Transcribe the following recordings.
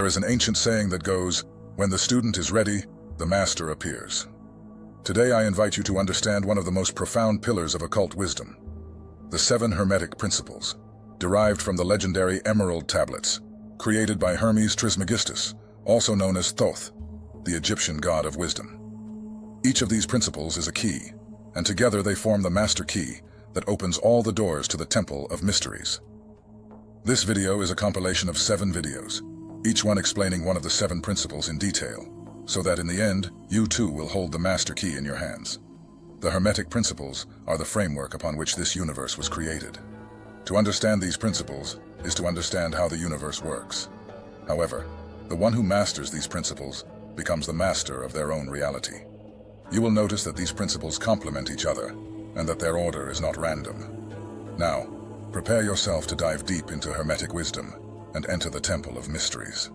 is an ancient saying that goes, "When the student is ready, the master appears." Today I invite you to understand one of the most profound pillars of occult wisdom, the 7 Hermetic Principles, derived from the legendary Emerald Tablets, created by Hermes Trismegistus, also known as Thoth, the Egyptian god of wisdom. Each of these principles is a key, and together they form the master key that opens all the doors to the Temple of Mysteries. This video is a compilation of 7 videos, each one explaining one of the 7 principles in detail, so that in the end, you too will hold the master key in your hands. The Hermetic Principles are the framework upon which this universe was created. To understand these principles is to understand how the universe works. However, the one who masters these principles becomes the master of their own reality. You will notice that these principles complement each other, and that their order is not random. Now, prepare yourself to dive deep into Hermetic wisdom and enter the Temple of Mysteries.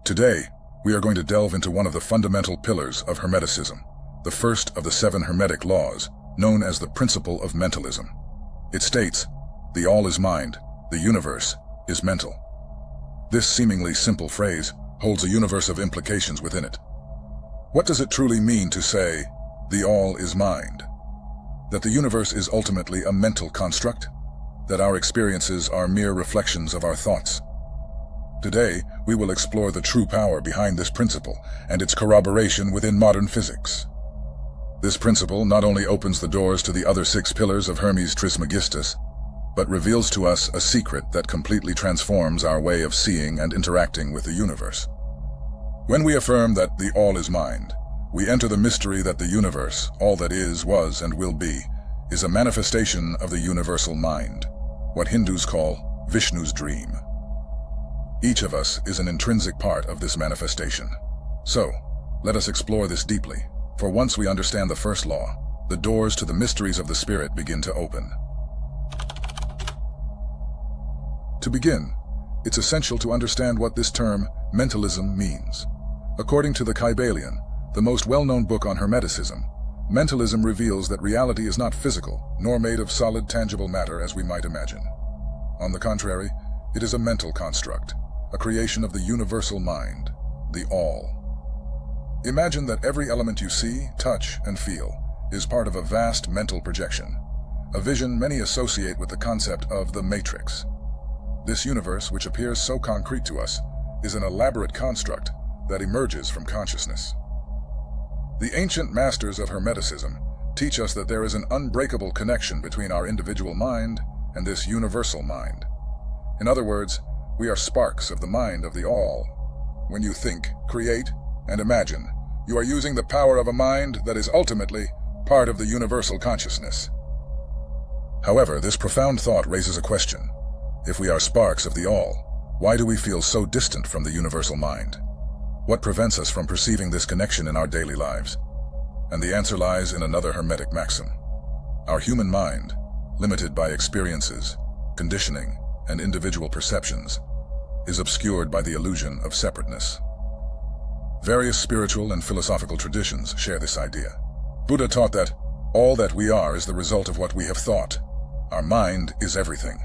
Today, we are going to delve into one of the fundamental pillars of Hermeticism, the first of the 7 Hermetic laws, known as the principle of mentalism. It states, "The all is mind, the universe is mental." This seemingly simple phrase holds a universe of implications within it. What does it truly mean to say, "The all is mind"? That the universe is ultimately a mental construct? That our experiences are mere reflections of our thoughts? Today, we will explore the true power behind this principle and its corroboration within modern physics. This principle not only opens the doors to the other 6 pillars of Hermes Trismegistus, but reveals to us a secret that completely transforms our way of seeing and interacting with the universe. When we affirm that the all is mind, we enter the mystery that the universe, all that is, was, and will be, is a manifestation of the universal mind, what Hindus call Vishnu's dream. Each of us is an intrinsic part of this manifestation. So, let us explore this deeply, for once we understand the first law, the doors to the mysteries of the spirit begin to open. To begin, it's essential to understand what this term, mentalism, means. According to the Kybalion, the most well-known book on Hermeticism, mentalism reveals that reality is not physical, nor made of solid, tangible matter as we might imagine. On the contrary, it is a mental construct, a creation of the universal mind, the all. Imagine that every element you see, touch, and feel is part of a vast mental projection, a vision many associate with the concept of the Matrix. This universe, which appears so concrete to us, is an elaborate construct that emerges from consciousness. The ancient masters of Hermeticism teach us that there is an unbreakable connection between our individual mind and this universal mind. In other words, we are sparks of the mind of the all. When you think, create, and imagine, you are using the power of a mind that is ultimately part of the universal consciousness. However, this profound thought raises a question. If we are sparks of the all, why do we feel so distant from the universal mind? What prevents us from perceiving this connection in our daily lives? And the answer lies in another Hermetic maxim. Our human mind, limited by experiences, conditioning, and individual perceptions, is obscured by the illusion of separateness. Various spiritual and philosophical traditions share this idea. Buddha taught that all that we are is the result of what we have thought. Our mind is everything.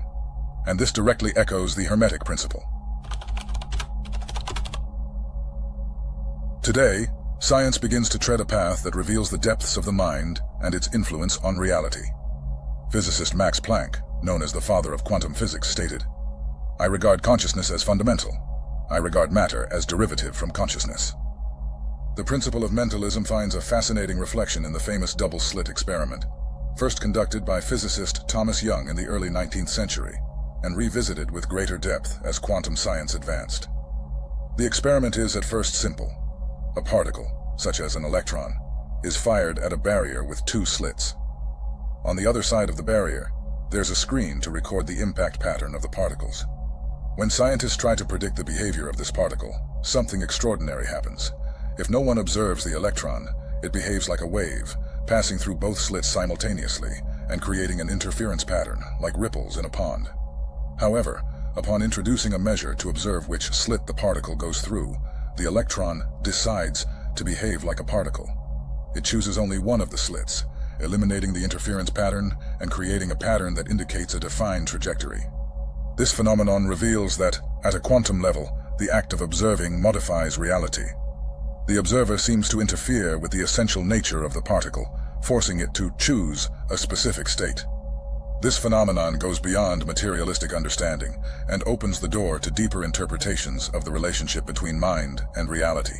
And this directly echoes the Hermetic principle. Today, science begins to tread a path that reveals the depths of the mind and its influence on reality. Physicist Max Planck, known as the father of quantum physics, stated, "I regard consciousness as fundamental. I regard matter as derivative from consciousness." The principle of mentalism finds a fascinating reflection in the famous double-slit experiment, first conducted by physicist Thomas Young in the early 19th century, and revisited with greater depth as quantum science advanced. The experiment is at first simple. A particle, such as an electron, is fired at a barrier with 2 slits. On the other side of the barrier, there's a screen to record the impact pattern of the particles. When scientists try to predict the behavior of this particle, something extraordinary happens. If no one observes the electron, it behaves like a wave, passing through both slits simultaneously and creating an interference pattern, like ripples in a pond. However, upon introducing a measure to observe which slit the particle goes through, the electron decides to behave like a particle. It chooses only one of the slits, eliminating the interference pattern and creating a pattern that indicates a defined trajectory. This phenomenon reveals that, at a quantum level, the act of observing modifies reality. The observer seems to interfere with the essential nature of the particle, forcing it to choose a specific state. This phenomenon goes beyond materialistic understanding and opens the door to deeper interpretations of the relationship between mind and reality.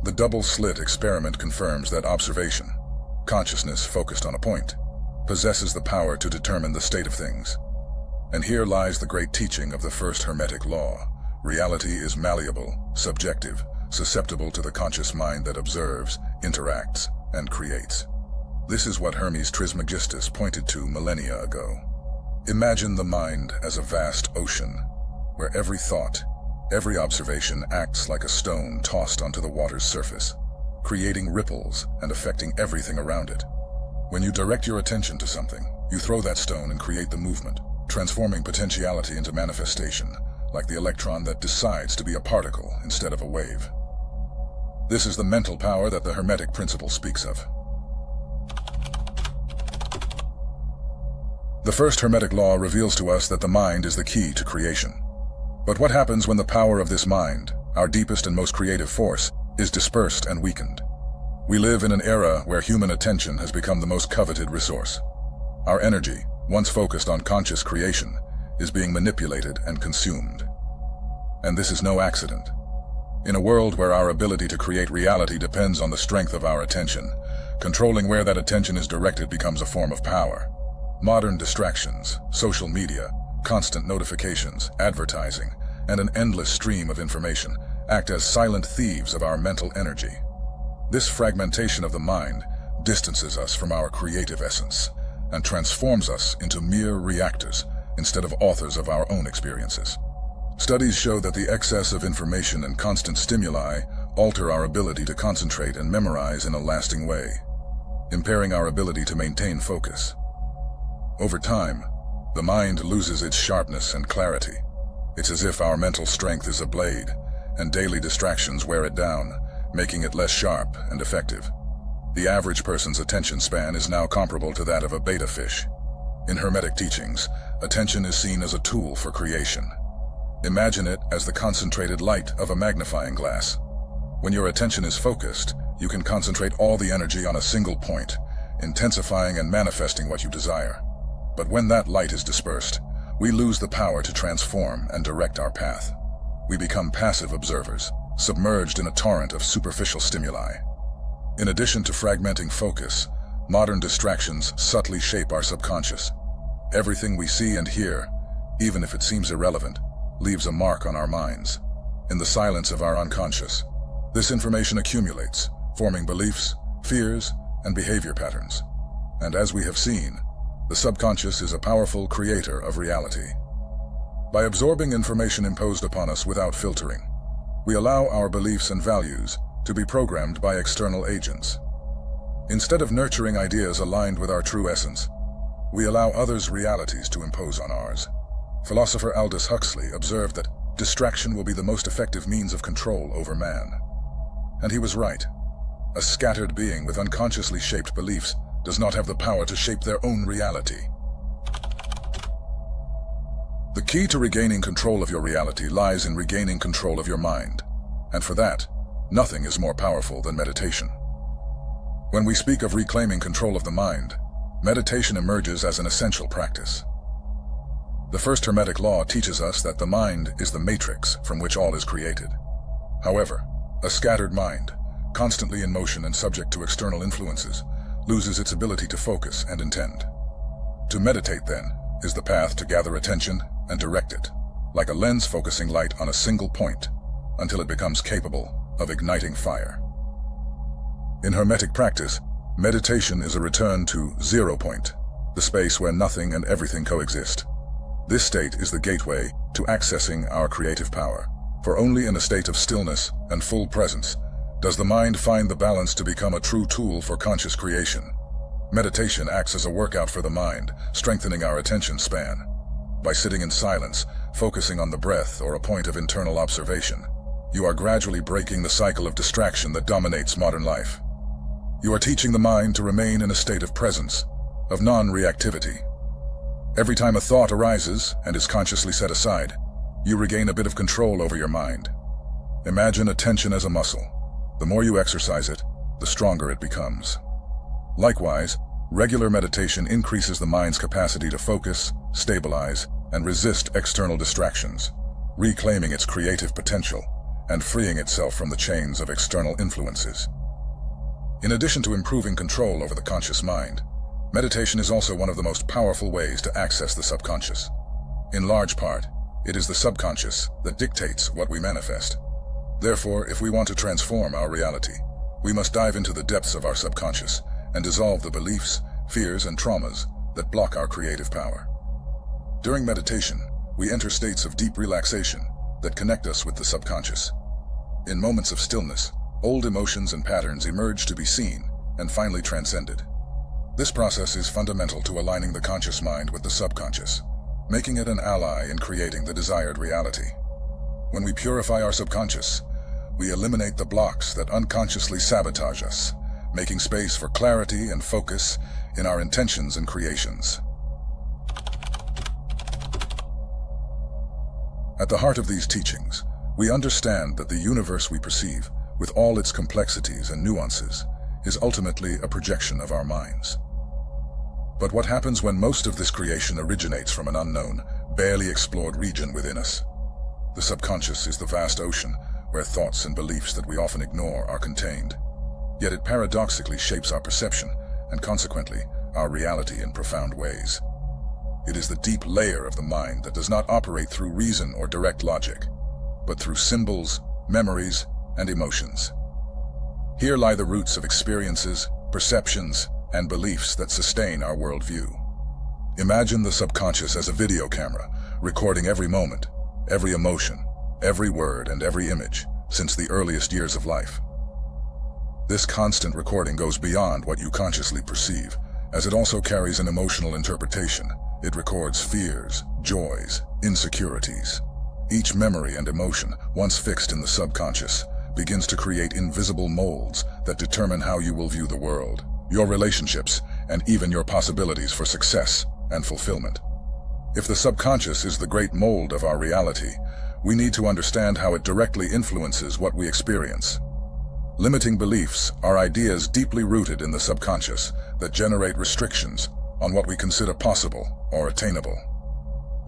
The double-slit experiment confirms that observation, consciousness focused on a point, possesses the power to determine the state of things. And here lies the great teaching of the first Hermetic law. Reality is malleable, subjective, susceptible to the conscious mind that observes, interacts, and creates. This is what Hermes Trismegistus pointed to millennia ago. Imagine the mind as a vast ocean, where every thought, every observation acts like a stone tossed onto the water's surface, creating ripples and affecting everything around it. When you direct your attention to something, you throw that stone and create the movement, transforming potentiality into manifestation, like the electron that decides to be a particle instead of a wave. This is the mental power that the Hermetic principle speaks of. The first Hermetic law reveals to us that the mind is the key to creation. But what happens when the power of this mind, our deepest and most creative force, is dispersed and weakened? We live in an era where human attention has become the most coveted resource. Our energy, once focused on conscious creation, is being manipulated and consumed. And this is no accident. In a world where our ability to create reality depends on the strength of our attention, controlling where that attention is directed becomes a form of power. Modern distractions, social media, constant notifications, advertising, and an endless stream of information act as silent thieves of our mental energy. This fragmentation of the mind distances us from our creative essence and transforms us into mere reactors instead of authors of our own experiences. Studies show that the excess of information and constant stimuli alter our ability to concentrate and memorize in a lasting way, impairing our ability to maintain focus. Over time, the mind loses its sharpness and clarity. It's as if our mental strength is a blade, and daily distractions wear it down, making it less sharp and effective. The average person's attention span is now comparable to that of a betta fish. In Hermetic teachings, attention is seen as a tool for creation. Imagine it as the concentrated light of a magnifying glass. When your attention is focused, you can concentrate all the energy on a single point, intensifying and manifesting what you desire. But when that light is dispersed, we lose the power to transform and direct our path. We become passive observers, submerged in a torrent of superficial stimuli. In addition to fragmenting focus, modern distractions subtly shape our subconscious. Everything we see and hear, even if it seems irrelevant, leaves a mark on our minds. In the silence of our unconscious, this information accumulates, forming beliefs, fears, and behavior patterns. And as we have seen, the subconscious is a powerful creator of reality. By absorbing information imposed upon us without filtering, we allow our beliefs and values to be programmed by external agents. Instead of nurturing ideas aligned with our true essence, we allow others' realities to impose on ours. Philosopher Aldous Huxley observed that distraction will be the most effective means of control over man. And he was right. A scattered being with unconsciously shaped beliefs does not have the power to shape their own reality. The key to regaining control of your reality lies in regaining control of your mind. And for that, nothing is more powerful than meditation. When we speak of reclaiming control of the mind, meditation emerges as an essential practice. The first Hermetic law teaches us that the mind is the matrix from which all is created. However, a scattered mind, constantly in motion and subject to external influences, loses its ability to focus and intend. To meditate, then, is the path to gather attention and direct it, like a lens focusing light on a single point, until it becomes capable of igniting fire. In Hermetic practice, meditation is a return to zero point, the space where nothing and everything coexist. This state is the gateway to accessing our creative power, for only in a state of stillness and full presence does the mind find the balance to become a true tool for conscious creation. Meditation acts as a workout for the mind, strengthening our attention span. By sitting in silence, focusing on the breath or a point of internal observation, You are gradually breaking the cycle of distraction that dominates modern life. You are teaching the mind to remain in a state of presence, of non-reactivity. Every time a thought arises and is consciously set aside, you regain a bit of control over your mind. Imagine attention as a muscle. The more you exercise it, the stronger it becomes. Likewise, regular meditation increases the mind's capacity to focus, stabilize, and resist external distractions, reclaiming its creative potential and freeing itself from the chains of external influences. In addition to improving control over the conscious mind, meditation is also one of the most powerful ways to access the subconscious. In large part, it is the subconscious that dictates what we manifest. Therefore, if we want to transform our reality, we must dive into the depths of our subconscious and dissolve the beliefs, fears, and traumas that block our creative power. During meditation, we enter states of deep relaxation that connect us with the subconscious. In moments of stillness, old emotions and patterns emerge to be seen and finally transcended. This process is fundamental to aligning the conscious mind with the subconscious, making it an ally in creating the desired reality. When we purify our subconscious, we eliminate the blocks that unconsciously sabotage us, making space for clarity and focus in our intentions and creations. At the heart of these teachings, we understand that the universe we perceive, with all its complexities and nuances, is ultimately a projection of our minds. But what happens when most of this creation originates from an unknown, barely explored region within us? The subconscious is the vast ocean where thoughts and beliefs that we often ignore are contained. Yet it paradoxically shapes our perception and consequently our reality in profound ways. It is the deep layer of the mind that does not operate through reason or direct logic, but through symbols, memories, and emotions. Here lie the roots of experiences, perceptions, and beliefs that sustain our worldview. Imagine the subconscious as a video camera, recording every moment, every emotion, every word, and every image since the earliest years of life. This constant recording goes beyond what you consciously perceive, as it also carries an emotional interpretation. It records fears, joys, insecurities. Each memory and emotion, once fixed in the subconscious, begins to create invisible molds that determine how you will view the world, your relationships, and even your possibilities for success and fulfillment. If the subconscious is the great mold of our reality, we need to understand how it directly influences what we experience. Limiting beliefs are ideas deeply rooted in the subconscious that generate restrictions on what we consider possible or attainable.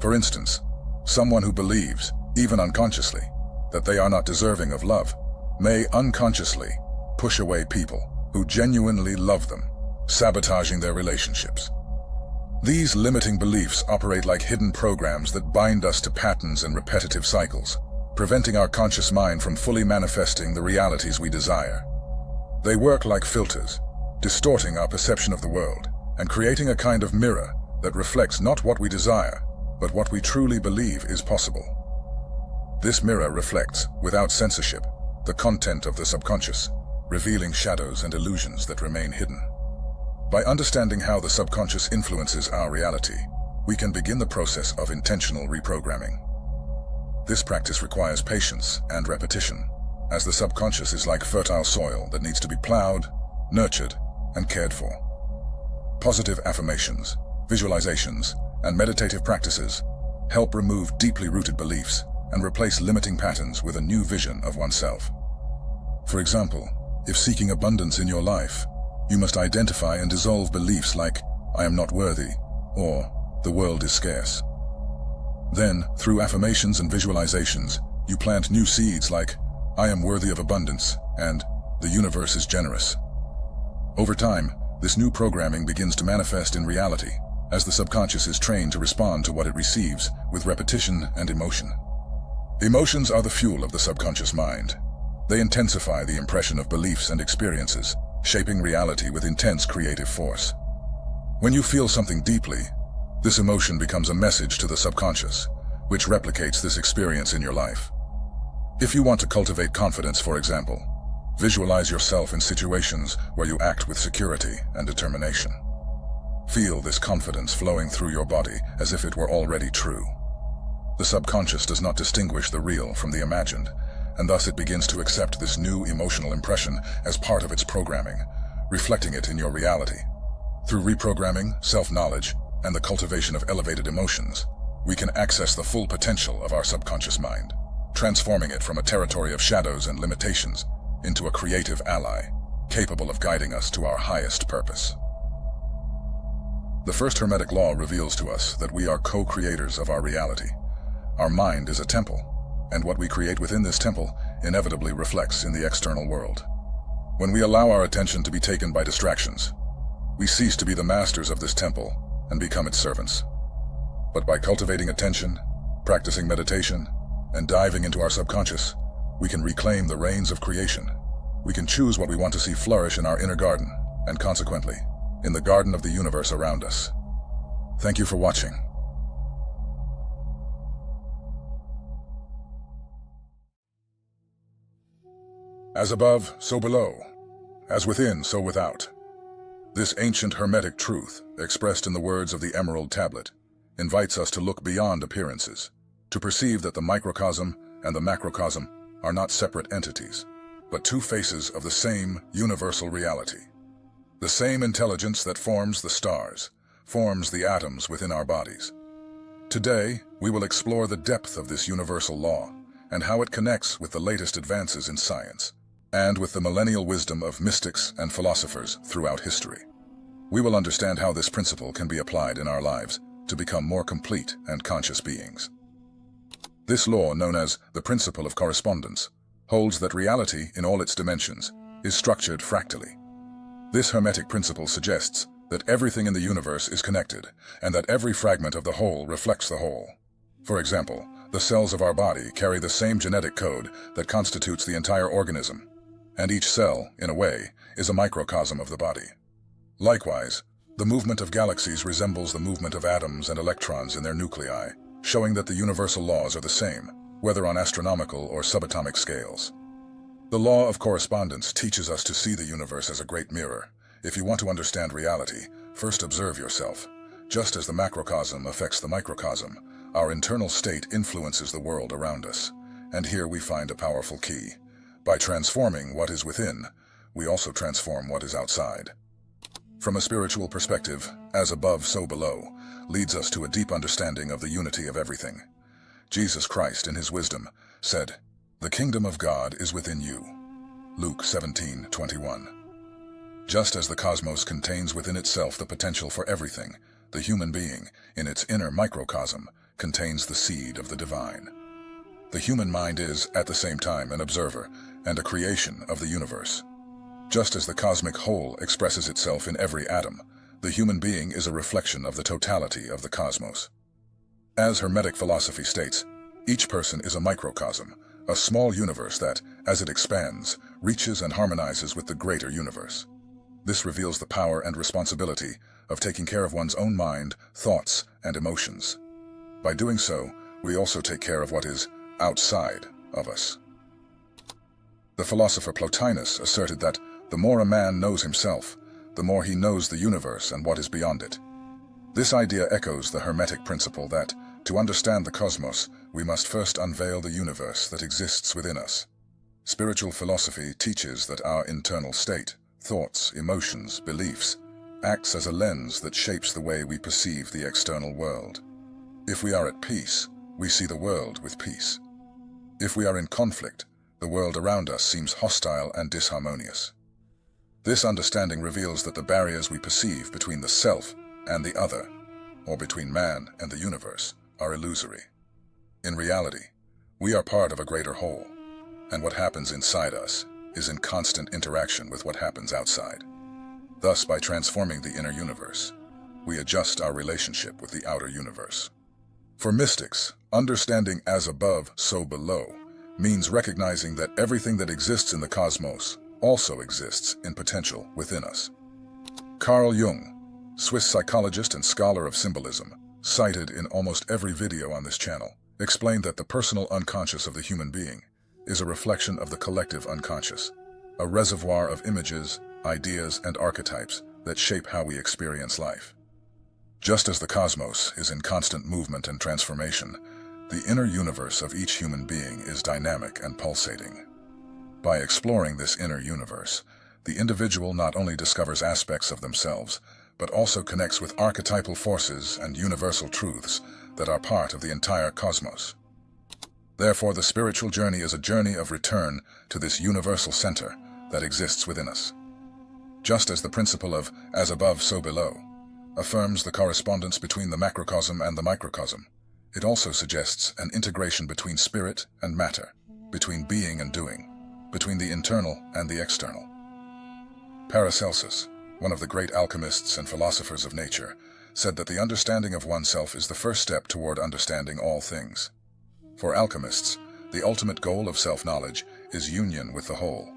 For instance, someone who believes, even unconsciously, that they are not deserving of love may unconsciously push away people who genuinely love them, sabotaging their relationships. These limiting beliefs operate like hidden programs that bind us to patterns and repetitive cycles, preventing our conscious mind from fully manifesting the realities we desire. They work like filters, distorting our perception of the world and creating a kind of mirror that reflects not what we desire, but what we truly believe is possible. This mirror reflects, without censorship, the content of the subconscious, revealing shadows and illusions that remain hidden. By understanding how the subconscious influences our reality, we can begin the process of intentional reprogramming. This practice requires patience and repetition, as the subconscious is like fertile soil that needs to be plowed, nurtured, and cared for. Positive affirmations, visualizations, and meditative practices help remove deeply rooted beliefs and replace limiting patterns with a new vision of oneself. For example, if seeking abundance in your life, you must identify and dissolve beliefs like, "I am not worthy," or "the world is scarce." Then, through affirmations and visualizations, you plant new seeds like, "I am worthy of abundance," and "the universe is generous." Over time, this new programming begins to manifest in reality, as the subconscious is trained to respond to what it receives with repetition and emotion. Emotions are the fuel of the subconscious mind. They intensify the impression of beliefs and experiences, shaping reality with intense creative force. When you feel something deeply, this emotion becomes a message to the subconscious, which replicates this experience in your life. If you want to cultivate confidence, for example, visualize yourself in situations where you act with security and determination. Feel this confidence flowing through your body as if it were already true. The subconscious does not distinguish the real from the imagined, and thus it begins to accept this new emotional impression as part of its programming, reflecting it in your reality. Through reprogramming, self-knowledge, and the cultivation of elevated emotions, we can access the full potential of our subconscious mind, transforming it from a territory of shadows and limitations into a creative ally, capable of guiding us to our highest purpose. The first Hermetic law reveals to us that we are co-creators of our reality. Our mind is a temple, and what we create within this temple inevitably reflects in the external world. When we allow our attention to be taken by distractions, we cease to be the masters of this temple and become its servants. But by cultivating attention, practicing meditation, and diving into our subconscious, we can reclaim the reins of creation. We can choose what we want to see flourish in our inner garden, and consequently, in the garden of the universe around us. Thank you for watching. As above, so below. As within, so without. This ancient Hermetic truth, expressed in the words of the Emerald Tablet, invites us to look beyond appearances, to perceive that the microcosm and the macrocosm are not separate entities, but two faces of the same universal reality. The same intelligence that forms the stars, forms the atoms within our bodies. Today, we will explore the depth of this universal law and how it connects with the latest advances in science, and with the millennial wisdom of mystics and philosophers throughout history. We will understand how this principle can be applied in our lives to become more complete and conscious beings. This law, known as the principle of correspondence, holds that reality in all its dimensions is structured fractally. This Hermetic principle suggests that everything in the universe is connected, and that every fragment of the whole reflects the whole. For example, the cells of our body carry the same genetic code that constitutes the entire organism, and each cell, in a way, is a microcosm of the body. Likewise, the movement of galaxies resembles the movement of atoms and electrons in their nuclei, showing that the universal laws are the same, whether on astronomical or subatomic scales. The law of correspondence teaches us to see the universe as a great mirror. If you want to understand reality, first observe yourself. Just as the macrocosm affects the microcosm, our internal state influences the world around us. And here we find a powerful key. By transforming what is within, we also transform what is outside. From a spiritual perspective, as above, so below, leads us to a deep understanding of the unity of everything. Jesus Christ, in his wisdom, said, "The kingdom of God is within you." Luke 17:21. Just as the cosmos contains within itself the potential for everything, the human being, in its inner microcosm, contains the seed of the divine. The human mind is, at the same time, an observer and a creation of the universe. Just as the cosmic whole expresses itself in every atom, the human being is a reflection of the totality of the cosmos. As Hermetic philosophy states, each person is a microcosm, a small universe that, as it expands, reaches and harmonizes with the greater universe. This reveals the power and responsibility of taking care of one's own mind, thoughts, and emotions. By doing so, we also take care of what is outside of us. The philosopher Plotinus asserted that the more a man knows himself, the more he knows the universe and what is beyond it. This idea echoes the Hermetic principle that, to understand the cosmos, we must first unveil the universe that exists within us. Spiritual philosophy teaches that our internal state, thoughts, emotions, beliefs, acts as a lens that shapes the way we perceive the external world. If we are at peace, we see the world with peace. If we are in conflict, the world around us seems hostile and disharmonious. This understanding reveals that the barriers we perceive between the self and the other, or between man and the universe, are illusory. In reality, we are part of a greater whole, and what happens inside us is in constant interaction with what happens outside. Thus, by transforming the inner universe, we adjust our relationship with the outer universe. For mystics, understanding as above, so below means recognizing that everything that exists in the cosmos also exists in potential within us. Carl Jung, Swiss psychologist and scholar of symbolism, cited in almost every video on this channel, explained that the personal unconscious of the human being is a reflection of the collective unconscious, a reservoir of images, ideas, and archetypes that shape how we experience life. Just as the cosmos is in constant movement and transformation, The inner universe of each human being is dynamic and pulsating. By exploring this inner universe, the individual not only discovers aspects of themselves, but also connects with archetypal forces and universal truths that are part of the entire cosmos. Therefore, the spiritual journey is a journey of return to this universal center that exists within us. Just as the principle of as above, so below affirms the correspondence between the macrocosm and the microcosm, it also suggests an integration between spirit and matter, between being and doing, between the internal and the external. Paracelsus, one of the great alchemists and philosophers of nature, said that the understanding of oneself is the first step toward understanding all things. For alchemists, the ultimate goal of self-knowledge is union with the whole.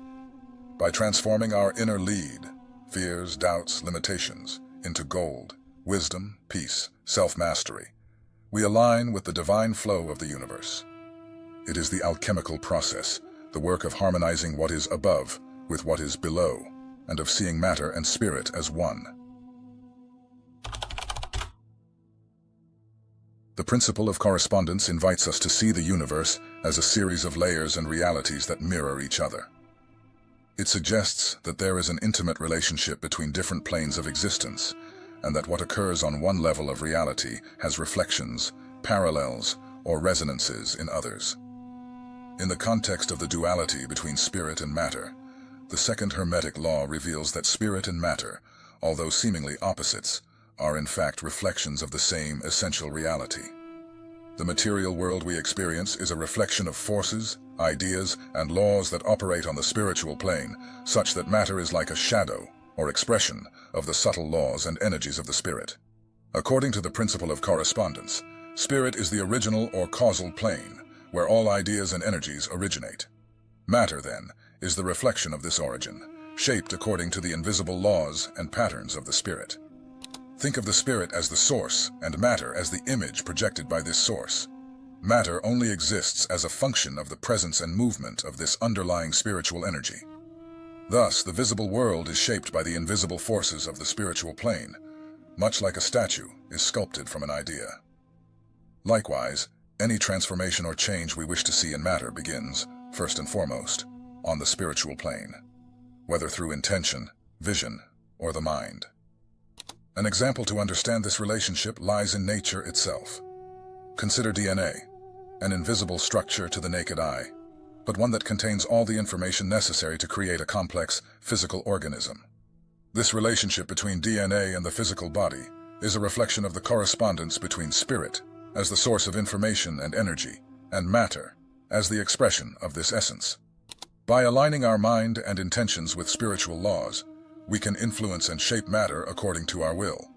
By transforming our inner lead, fears, doubts, limitations, into gold, wisdom, peace, self-mastery, we align with the divine flow of the universe. It is the alchemical process, the work of harmonizing what is above with what is below, and of seeing matter and spirit as one. The principle of correspondence invites us to see the universe as a series of layers and realities that mirror each other. It suggests that there is an intimate relationship between different planes of existence, and that what occurs on one level of reality has reflections, parallels, or resonances in others. In the context of the duality between spirit and matter, the second Hermetic law reveals that spirit and matter, although seemingly opposites, are in fact reflections of the same essential reality. The material world we experience is a reflection of forces, ideas, and laws that operate on the spiritual plane, such that matter is like a shadow or expression of the subtle laws and energies of the spirit. According to the principle of correspondence, spirit is the original or causal plane, where all ideas and energies originate. Matter, then, is the reflection of this origin, shaped according to the invisible laws and patterns of the spirit. Think of the spirit as the source and matter as the image projected by this source. Matter only exists as a function of the presence and movement of this underlying spiritual energy. Thus, the visible world is shaped by the invisible forces of the spiritual plane, much like a statue is sculpted from an idea. Likewise, any transformation or change we wish to see in matter begins, first and foremost, on the spiritual plane, whether through intention, vision, or the mind. An example to understand this relationship lies in nature itself. Consider DNA, an invisible structure to the naked eye, but one that contains all the information necessary to create a complex, physical organism. This relationship between DNA and the physical body is a reflection of the correspondence between spirit, as the source of information and energy, and matter, as the expression of this essence. By aligning our mind and intentions with spiritual laws, we can influence and shape matter according to our will.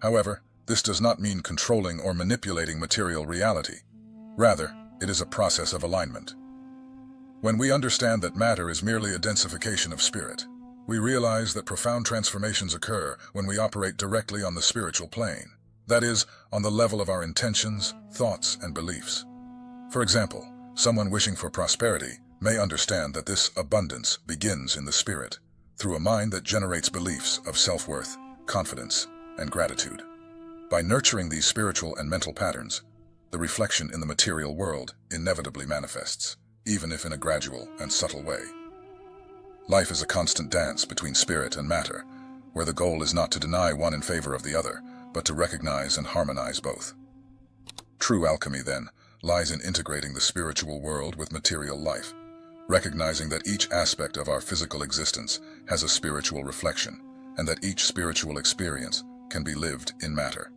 However, this does not mean controlling or manipulating material reality. Rather, it is a process of alignment. When we understand that matter is merely a densification of spirit, we realize that profound transformations occur when we operate directly on the spiritual plane, that is, on the level of our intentions, thoughts, and beliefs. For example, someone wishing for prosperity may understand that this abundance begins in the spirit, through a mind that generates beliefs of self-worth, confidence, and gratitude. By nurturing these spiritual and mental patterns, the reflection in the material world inevitably manifests, even if in a gradual and subtle way. Life is a constant dance between spirit and matter, where the goal is not to deny one in favor of the other, but to recognize and harmonize both. True alchemy, then, lies in integrating the spiritual world with material life, recognizing that each aspect of our physical existence has a spiritual reflection, and that each spiritual experience can be lived in matter.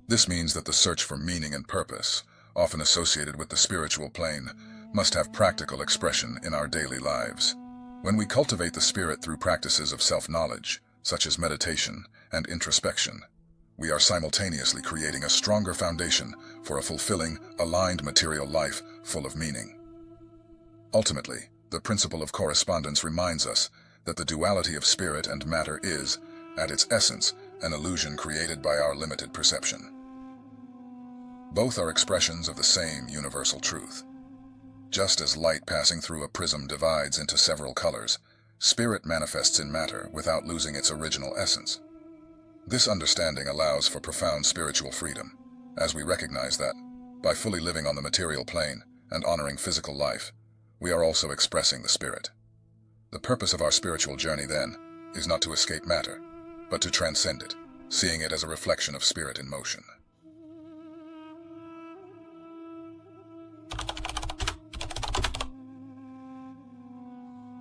This means that the search for meaning and purpose, often associated with the spiritual plane, must have practical expression in our daily lives. When we cultivate the spirit through practices of self-knowledge, such as meditation and introspection, we are simultaneously creating a stronger foundation for a fulfilling, aligned material life full of meaning. Ultimately, the principle of correspondence reminds us that the duality of spirit and matter is, at its essence, an illusion created by our limited perception. Both are expressions of the same universal truth. Just as light passing through a prism divides into several colors, spirit manifests in matter without losing its original essence. This understanding allows for profound spiritual freedom, as we recognize that, By fully living on the material plane and honoring physical life, we are also expressing the spirit. The purpose of our spiritual journey, then, is not to escape matter, but to transcend it, seeing it as a reflection of spirit in motion.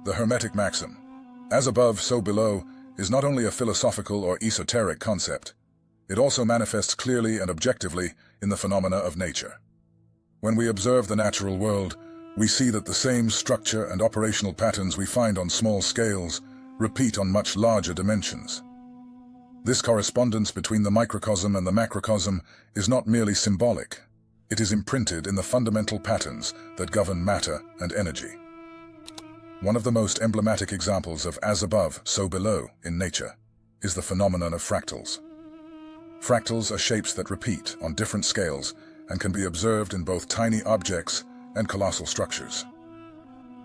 The Hermetic maxim, "As above, so below," is not only a philosophical or esoteric concept, it also manifests clearly and objectively in the phenomena of nature. When we observe the natural world, we see that the same structure and operational patterns we find on small scales repeat on much larger dimensions. This correspondence between the microcosm and the macrocosm is not merely symbolic. It is imprinted in the fundamental patterns that govern matter and energy. One of the most emblematic examples of as above, so below in nature is the phenomenon of fractals. Fractals are shapes that repeat on different scales and can be observed in both tiny objects and colossal structures.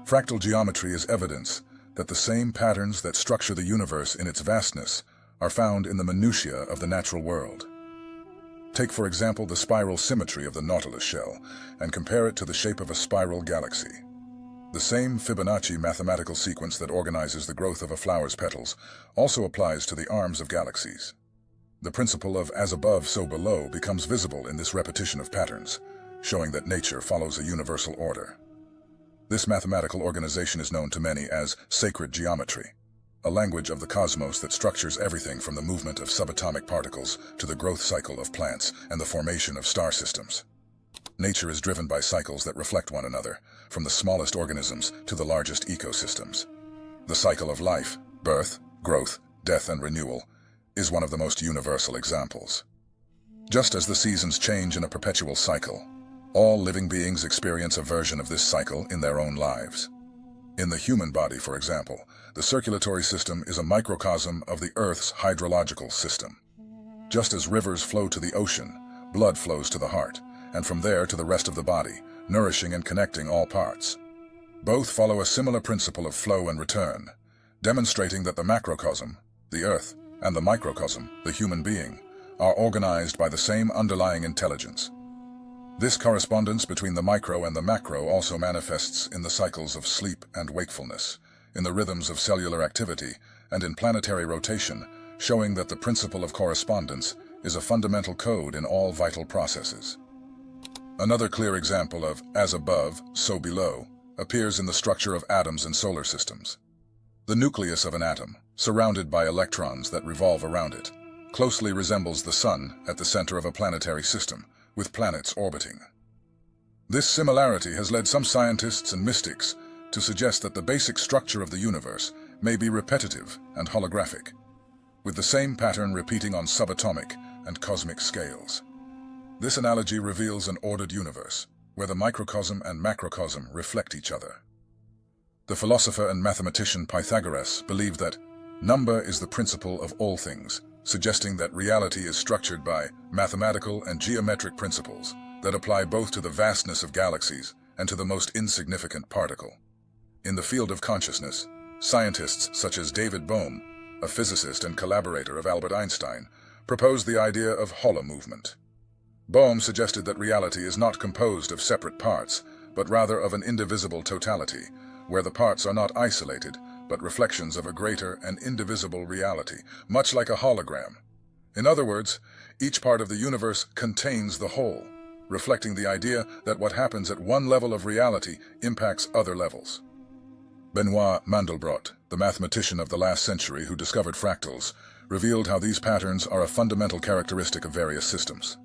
Fractal geometry is evidence that the same patterns that structure the universe in its vastness are found in the minutiae of the natural world. Take, for example, the spiral symmetry of the Nautilus shell and compare it to the shape of a spiral galaxy. The same Fibonacci mathematical sequence that organizes the growth of a flower's petals also applies to the arms of galaxies. The principle of as above, so below becomes visible in this repetition of patterns, showing that nature follows a universal order. This mathematical organization is known to many as sacred geometry, a language of the cosmos that structures everything from the movement of subatomic particles to the growth cycle of plants and the formation of star systems. Nature is driven by cycles that reflect one another, from the smallest organisms to the largest ecosystems. The cycle of life, birth, growth, death, and renewal, is one of the most universal examples. Just as the seasons change in a perpetual cycle, all living beings experience a version of this cycle in their own lives. In the human body, for example, the circulatory system is a microcosm of the Earth's hydrological system. Just as rivers flow to the ocean, blood flows to the heart, and from there to the rest of the body, nourishing and connecting all parts. Both follow a similar principle of flow and return, demonstrating that the macrocosm, the Earth, and the microcosm, the human being, are organized by the same underlying intelligence. This correspondence between the micro and the macro also manifests in the cycles of sleep and wakefulness, in the rhythms of cellular activity, and in planetary rotation, showing that the principle of correspondence is a fundamental code in all vital processes. Another clear example of as above, so below appears in the structure of atoms and solar systems. The nucleus of an atom, surrounded by electrons that revolve around it, closely resembles the Sun at the center of a planetary system, with planets orbiting. This similarity has led some scientists and mystics to suggest that the basic structure of the universe may be repetitive and holographic, with the same pattern repeating on subatomic and cosmic scales. This analogy reveals an ordered universe, where the microcosm and macrocosm reflect each other. The philosopher and mathematician Pythagoras believed that number is the principle of all things, suggesting that reality is structured by mathematical and geometric principles that apply both to the vastness of galaxies and to the most insignificant particle. In the field of consciousness, scientists such as David Bohm, a physicist and collaborator of Albert Einstein, proposed the idea of Holo movement. Bohm suggested that reality is not composed of separate parts, but rather of an indivisible totality, where the parts are not isolated, but reflections of a greater and indivisible reality, much like a hologram. In other words, each part of the universe contains the whole, reflecting the idea that what happens at one level of reality impacts other levels. Benoit Mandelbrot, the mathematician of the last century who discovered fractals, revealed how these patterns are a fundamental characteristic of various systems.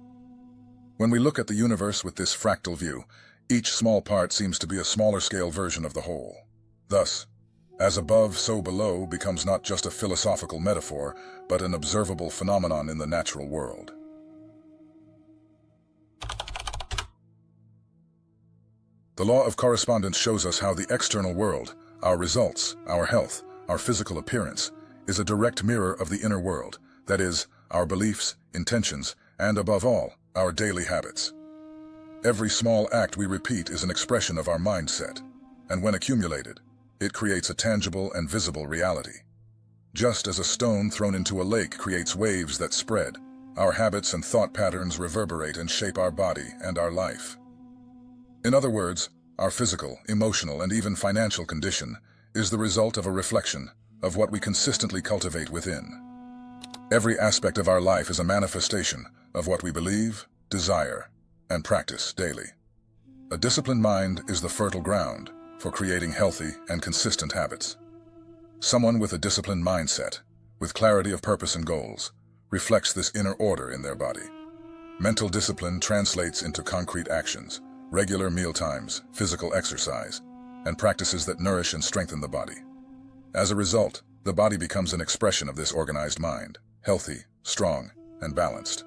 When we look at the universe with this fractal view, each small part seems to be a smaller scale version of the whole. Thus, as above, so below becomes not just a philosophical metaphor, but an observable phenomenon in the natural world. The law of correspondence shows us how the external world, our results, our health, our physical appearance, is a direct mirror of the inner world, that is, our beliefs, intentions, and above all, our daily habits. Every small act we repeat is an expression of our mindset, and when accumulated, it creates a tangible and visible reality. Just as a stone thrown into a lake creates waves that spread, Our habits and thought patterns reverberate and shape our body and our life. In other words, our physical, emotional, and even financial condition is the result of a reflection of what we consistently cultivate within. Every aspect of our life is a manifestation of what we believe, desire, and practice daily. A disciplined mind is the fertile ground for creating healthy and consistent habits. Someone with a disciplined mindset, with clarity of purpose and goals, reflects this inner order in their body. Mental discipline translates into concrete actions, regular meal times, physical exercise, and practices that nourish and strengthen the body. As a result, the body becomes an expression of this organized mind, healthy, strong, and balanced.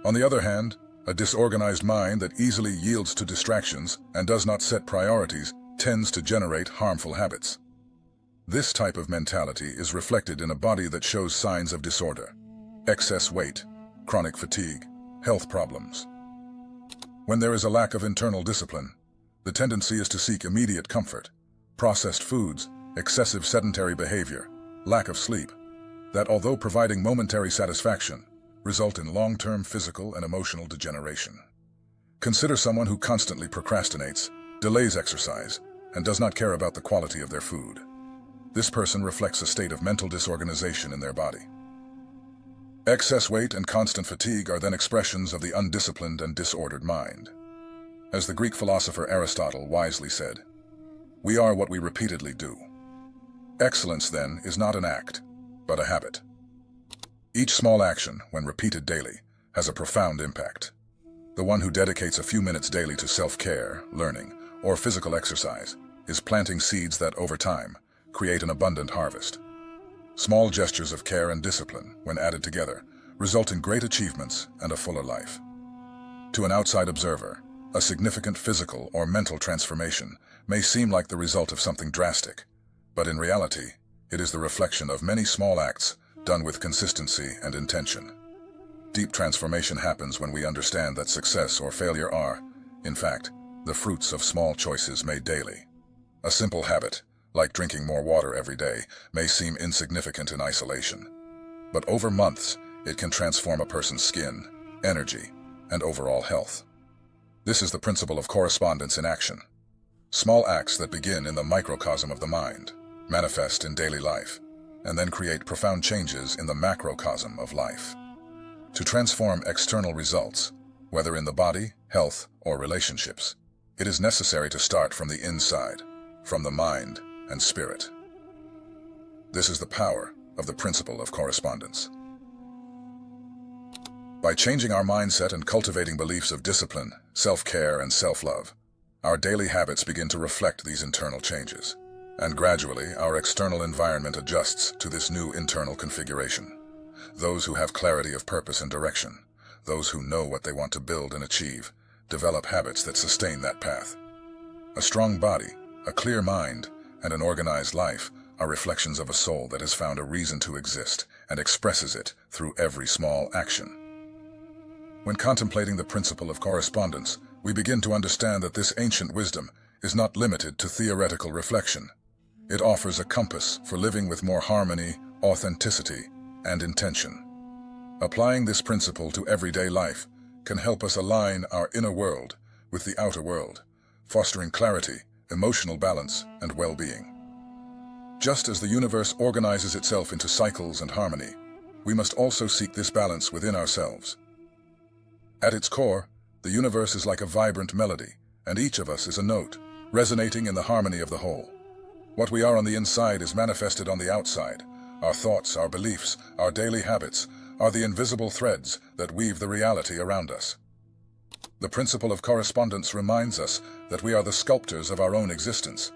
On the other hand, a disorganized mind that easily yields to distractions and does not set priorities tends to generate harmful habits. This type of mentality is reflected in a body that shows signs of disorder, excess weight, chronic fatigue, health problems. When there is a lack of internal discipline, the tendency is to seek immediate comfort, processed foods, excessive sedentary behavior, lack of sleep, that although providing momentary satisfaction, result in long-term physical and emotional degeneration. Consider someone who constantly procrastinates, delays exercise, and does not care about the quality of their food. This person reflects a state of mental disorganization in their body. Excess weight and constant fatigue are then expressions of the undisciplined and disordered mind. As the Greek philosopher Aristotle wisely said, "We are what we repeatedly do." Excellence, then, is not an act, but a habit. Each small action, when repeated daily, has a profound impact. The one who dedicates a few minutes daily to self-care, learning, or physical exercise is planting seeds that, over time, create an abundant harvest. Small gestures of care and discipline, when added together, result in great achievements and a fuller life. To an outside observer, a significant physical or mental transformation may seem like the result of something drastic, but in reality, it is the reflection of many small acts done with consistency and intention. Deep transformation happens when we understand that success or failure are, in fact, the fruits of small choices made daily. A simple habit, like drinking more water every day, may seem insignificant in isolation, but over months, it can transform a person's skin, energy, and overall health. This is the principle of correspondence in action. Small acts that begin in the microcosm of the mind, manifest in daily life, and then create profound changes in the macrocosm of life. To transform external results, whether in the body, health, or relationships, it is necessary to start from the inside, from the mind and spirit. This is the power of the principle of correspondence. By changing our mindset and cultivating beliefs of discipline, self-care, and self-love, our daily habits begin to reflect these internal changes. And gradually, our external environment adjusts to this new internal configuration. Those who have clarity of purpose and direction, those who know what they want to build and achieve, develop habits that sustain that path. A strong body, a clear mind, and an organized life are reflections of a soul that has found a reason to exist and expresses it through every small action. When contemplating the principle of correspondence, we begin to understand that this ancient wisdom is not limited to theoretical reflection. It offers a compass for living with more harmony, authenticity, and intention. Applying this principle to everyday life can help us align our inner world with the outer world, fostering clarity, emotional balance, and well-being. Just as the universe organizes itself into cycles and harmony, we must also seek this balance within ourselves. At its core, the universe is like a vibrant melody, and each of us is a note, resonating in the harmony of the whole. What we are on the inside is manifested on the outside. Our thoughts, our beliefs, our daily habits are the invisible threads that weave the reality around us. The principle of correspondence reminds us that we are the sculptors of our own existence.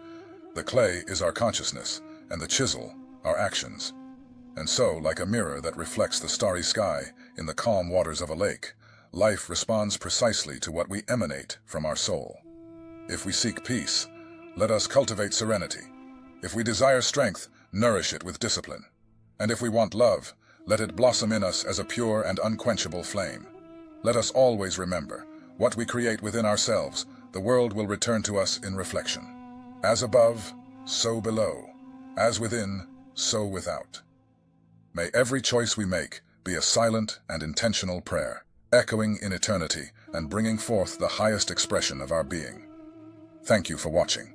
The clay is our consciousness, and the chisel, our actions. And so, like a mirror that reflects the starry sky in the calm waters of a lake, life responds precisely to what we emanate from our soul. If we seek peace, let us cultivate serenity. If we desire strength, nourish it with discipline. And if we want love, let it blossom in us as a pure and unquenchable flame. Let us always remember, what we create within ourselves, the world will return to us in reflection. As above, so below. As within, so without. May every choice we make be a silent and intentional prayer, echoing in eternity and bringing forth the highest expression of our being. Thank you for watching.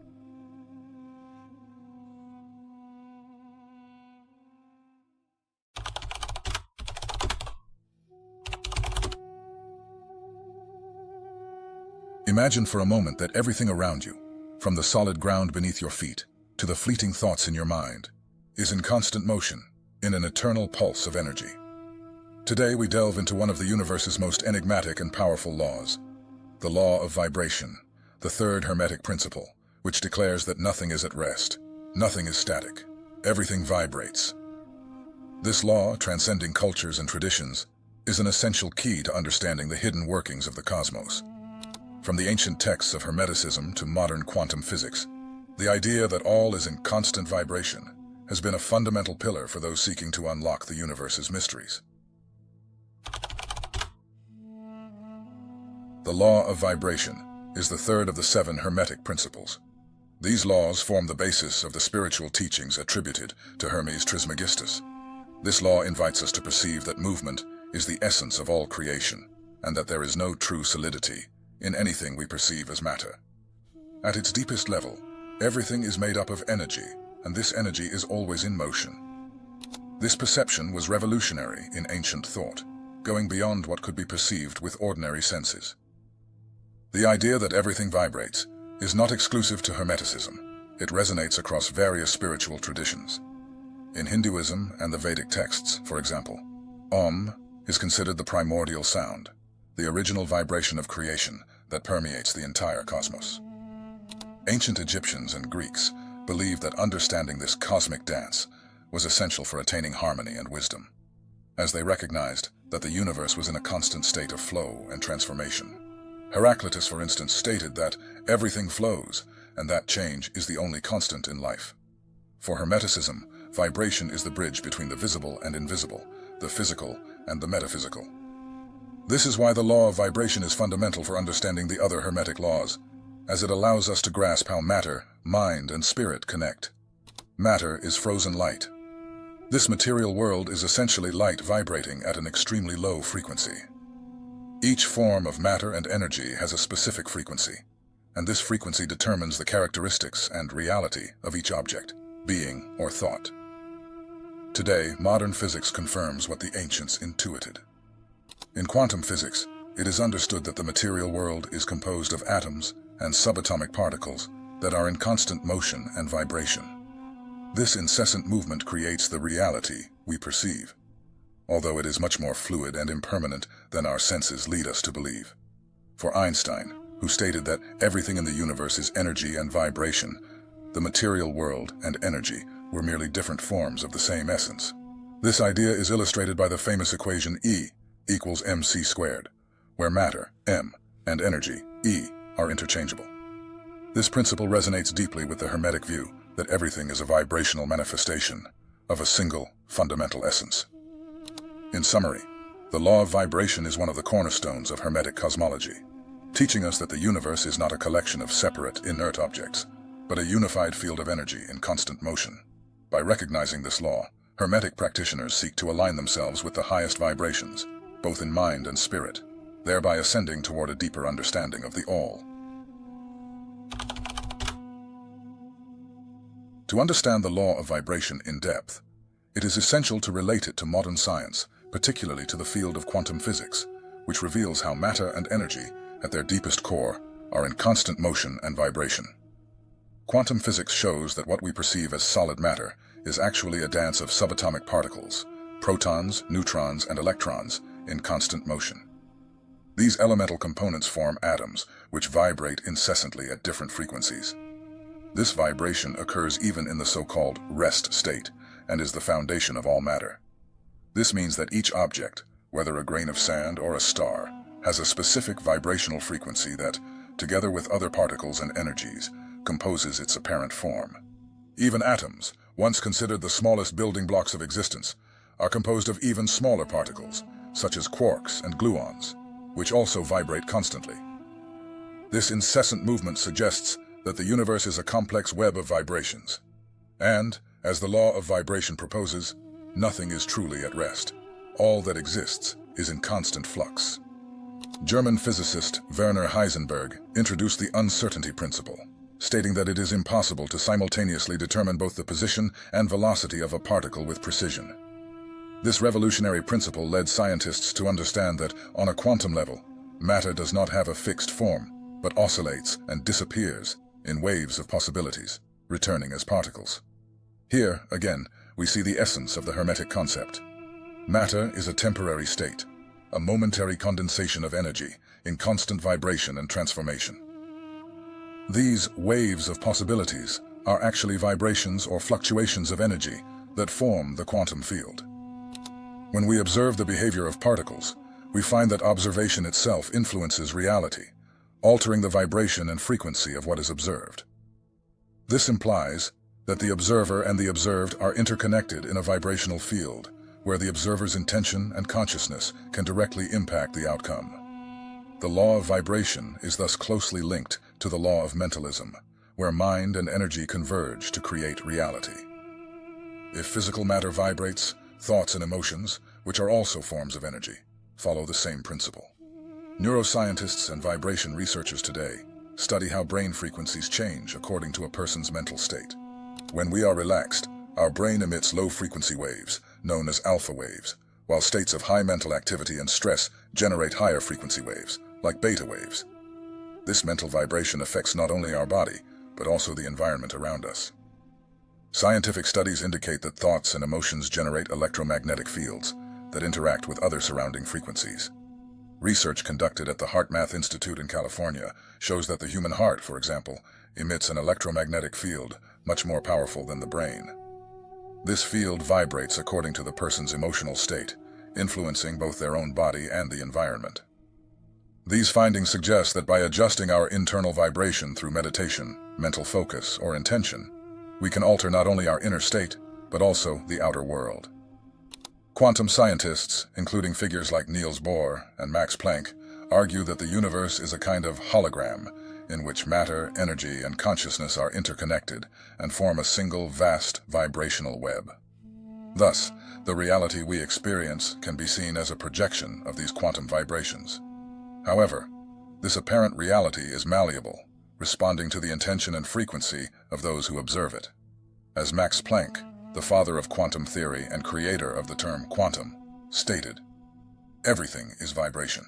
Imagine for a moment that everything around you, from the solid ground beneath your feet to the fleeting thoughts in your mind, is in constant motion, in an eternal pulse of energy. Today we delve into one of the universe's most enigmatic and powerful laws, the law of vibration, the third Hermetic principle, which declares that nothing is at rest, nothing is static, everything vibrates. This law, transcending cultures and traditions, is an essential key to understanding the hidden workings of the cosmos. From the ancient texts of Hermeticism to modern quantum physics, the idea that all is in constant vibration has been a fundamental pillar for those seeking to unlock the universe's mysteries. The law of vibration is the third of the 7 Hermetic principles. These laws form the basis of the spiritual teachings attributed to Hermes Trismegistus. This law invites us to perceive that movement is the essence of all creation, and that there is no true solidity in anything we perceive as matter. At its deepest level, everything is made up of energy, and this energy is always in motion. This perception was revolutionary in ancient thought, going beyond what could be perceived with ordinary senses. The idea that everything vibrates is not exclusive to Hermeticism. It resonates across various spiritual traditions. In Hinduism and the Vedic texts, for example, Om is considered the primordial sound, the original vibration of creation that permeates the entire cosmos. Ancient Egyptians and Greeks believed that understanding this cosmic dance was essential for attaining harmony and wisdom, as they recognized that the universe was in a constant state of flow and transformation. Heraclitus, for instance, stated that everything flows, and that change is the only constant in life. For Hermeticism, vibration is the bridge between the visible and invisible, the physical and the metaphysical. This is why the law of vibration is fundamental for understanding the other Hermetic laws, as it allows us to grasp how matter, mind, and spirit connect. Matter is frozen light. This material world is essentially light vibrating at an extremely low frequency. Each form of matter and energy has a specific frequency, and this frequency determines the characteristics and reality of each object, being, or thought. Today, modern physics confirms what the ancients intuited. In quantum physics, it is understood that the material world is composed of atoms and subatomic particles that are in constant motion and vibration. This incessant movement creates the reality we perceive, although it is much more fluid and impermanent than our senses lead us to believe. For Einstein, who stated that everything in the universe is energy and vibration, the material world and energy were merely different forms of the same essence. This idea is illustrated by the famous equation E equals mc squared, where matter, m, and energy, E, are interchangeable. This principle resonates deeply with the Hermetic view that everything is a vibrational manifestation of a single, fundamental essence. In summary, the law of vibration is one of the cornerstones of Hermetic cosmology, teaching us that the universe is not a collection of separate, inert objects, but a unified field of energy in constant motion. By recognizing this law, Hermetic practitioners seek to align themselves with the highest vibrations, both in mind and spirit, thereby ascending toward a deeper understanding of the all. To understand the law of vibration in depth, it is essential to relate it to modern science, particularly to the field of quantum physics, which reveals how matter and energy, at their deepest core, are in constant motion and vibration. Quantum physics shows that what we perceive as solid matter is actually a dance of subatomic particles, protons, neutrons, and electrons, in constant motion. These elemental components form atoms, which vibrate incessantly at different frequencies. This vibration occurs even in the so-called rest state, and is the foundation of all matter. This means that each object, whether a grain of sand or a star, has a specific vibrational frequency that, together with other particles and energies, composes its apparent form. Even atoms, once considered the smallest building blocks of existence, are composed of even smaller particles, such as quarks and gluons, which also vibrate constantly. This incessant movement suggests that the universe is a complex web of vibrations. And, as the law of vibration proposes, nothing is truly at rest. all that exists is in constant flux. German physicist Werner Heisenberg introduced the uncertainty principle, stating that it is impossible to simultaneously determine both the position and velocity of a particle with precision. This revolutionary principle led scientists to understand that, on a quantum level, matter does not have a fixed form, but oscillates and disappears in waves of possibilities, returning as particles. Here, again, we see the essence of the Hermetic concept. Matter is a temporary state, a momentary condensation of energy in constant vibration and transformation. These waves of possibilities are actually vibrations or fluctuations of energy that form the quantum field. When we observe the behavior of particles, we find that observation itself influences reality, altering the vibration and frequency of what is observed. This implies that the observer and the observed are interconnected in a vibrational field, where the observer's intention and consciousness can directly impact the outcome. The law of vibration is thus closely linked to the law of mentalism, where mind and energy converge to create reality. If physical matter vibrates, thoughts and emotions, which are also forms of energy, follow the same principle. Neuroscientists and vibration researchers today study how brain frequencies change according to a person's mental state. When we are relaxed, our brain emits low-frequency waves, known as alpha waves, while states of high mental activity and stress generate higher frequency waves, like beta waves. This mental vibration affects not only our body, but also the environment around us. Scientific studies indicate that thoughts and emotions generate electromagnetic fields that interact with other surrounding frequencies. Research conducted at the HeartMath Institute in California shows that the human heart, for example, emits an electromagnetic field much more powerful than the brain. This field vibrates according to the person's emotional state, influencing both their own body and the environment. These findings suggest that by adjusting our internal vibration through meditation, mental focus, or intention, we can alter not only our inner state, but also the outer world. Quantum scientists, including figures like Niels Bohr and Max Planck, argue that the universe is a kind of hologram in which matter, energy, and consciousness are interconnected and form a single vast vibrational web. Thus, the reality we experience can be seen as a projection of these quantum vibrations. However, this apparent reality is malleable, responding to the intention and frequency of those who observe it. As Max Planck, the father of quantum theory and creator of the term quantum, stated, "Everything is vibration."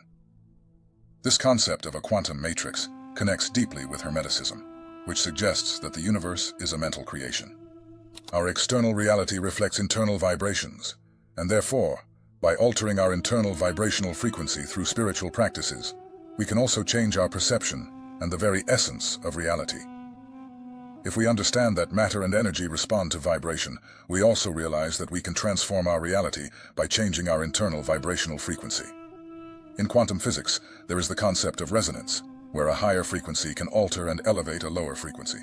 This concept of a quantum matrix connects deeply with Hermeticism, which suggests that the universe is a mental creation. Our external reality reflects internal vibrations, and therefore, by altering our internal vibrational frequency through spiritual practices, we can also change our perception and the very essence of reality. If we understand that matter and energy respond to vibration, we also realize that we can transform our reality by changing our internal vibrational frequency. In quantum physics, there is the concept of resonance, where a higher frequency can alter and elevate a lower frequency.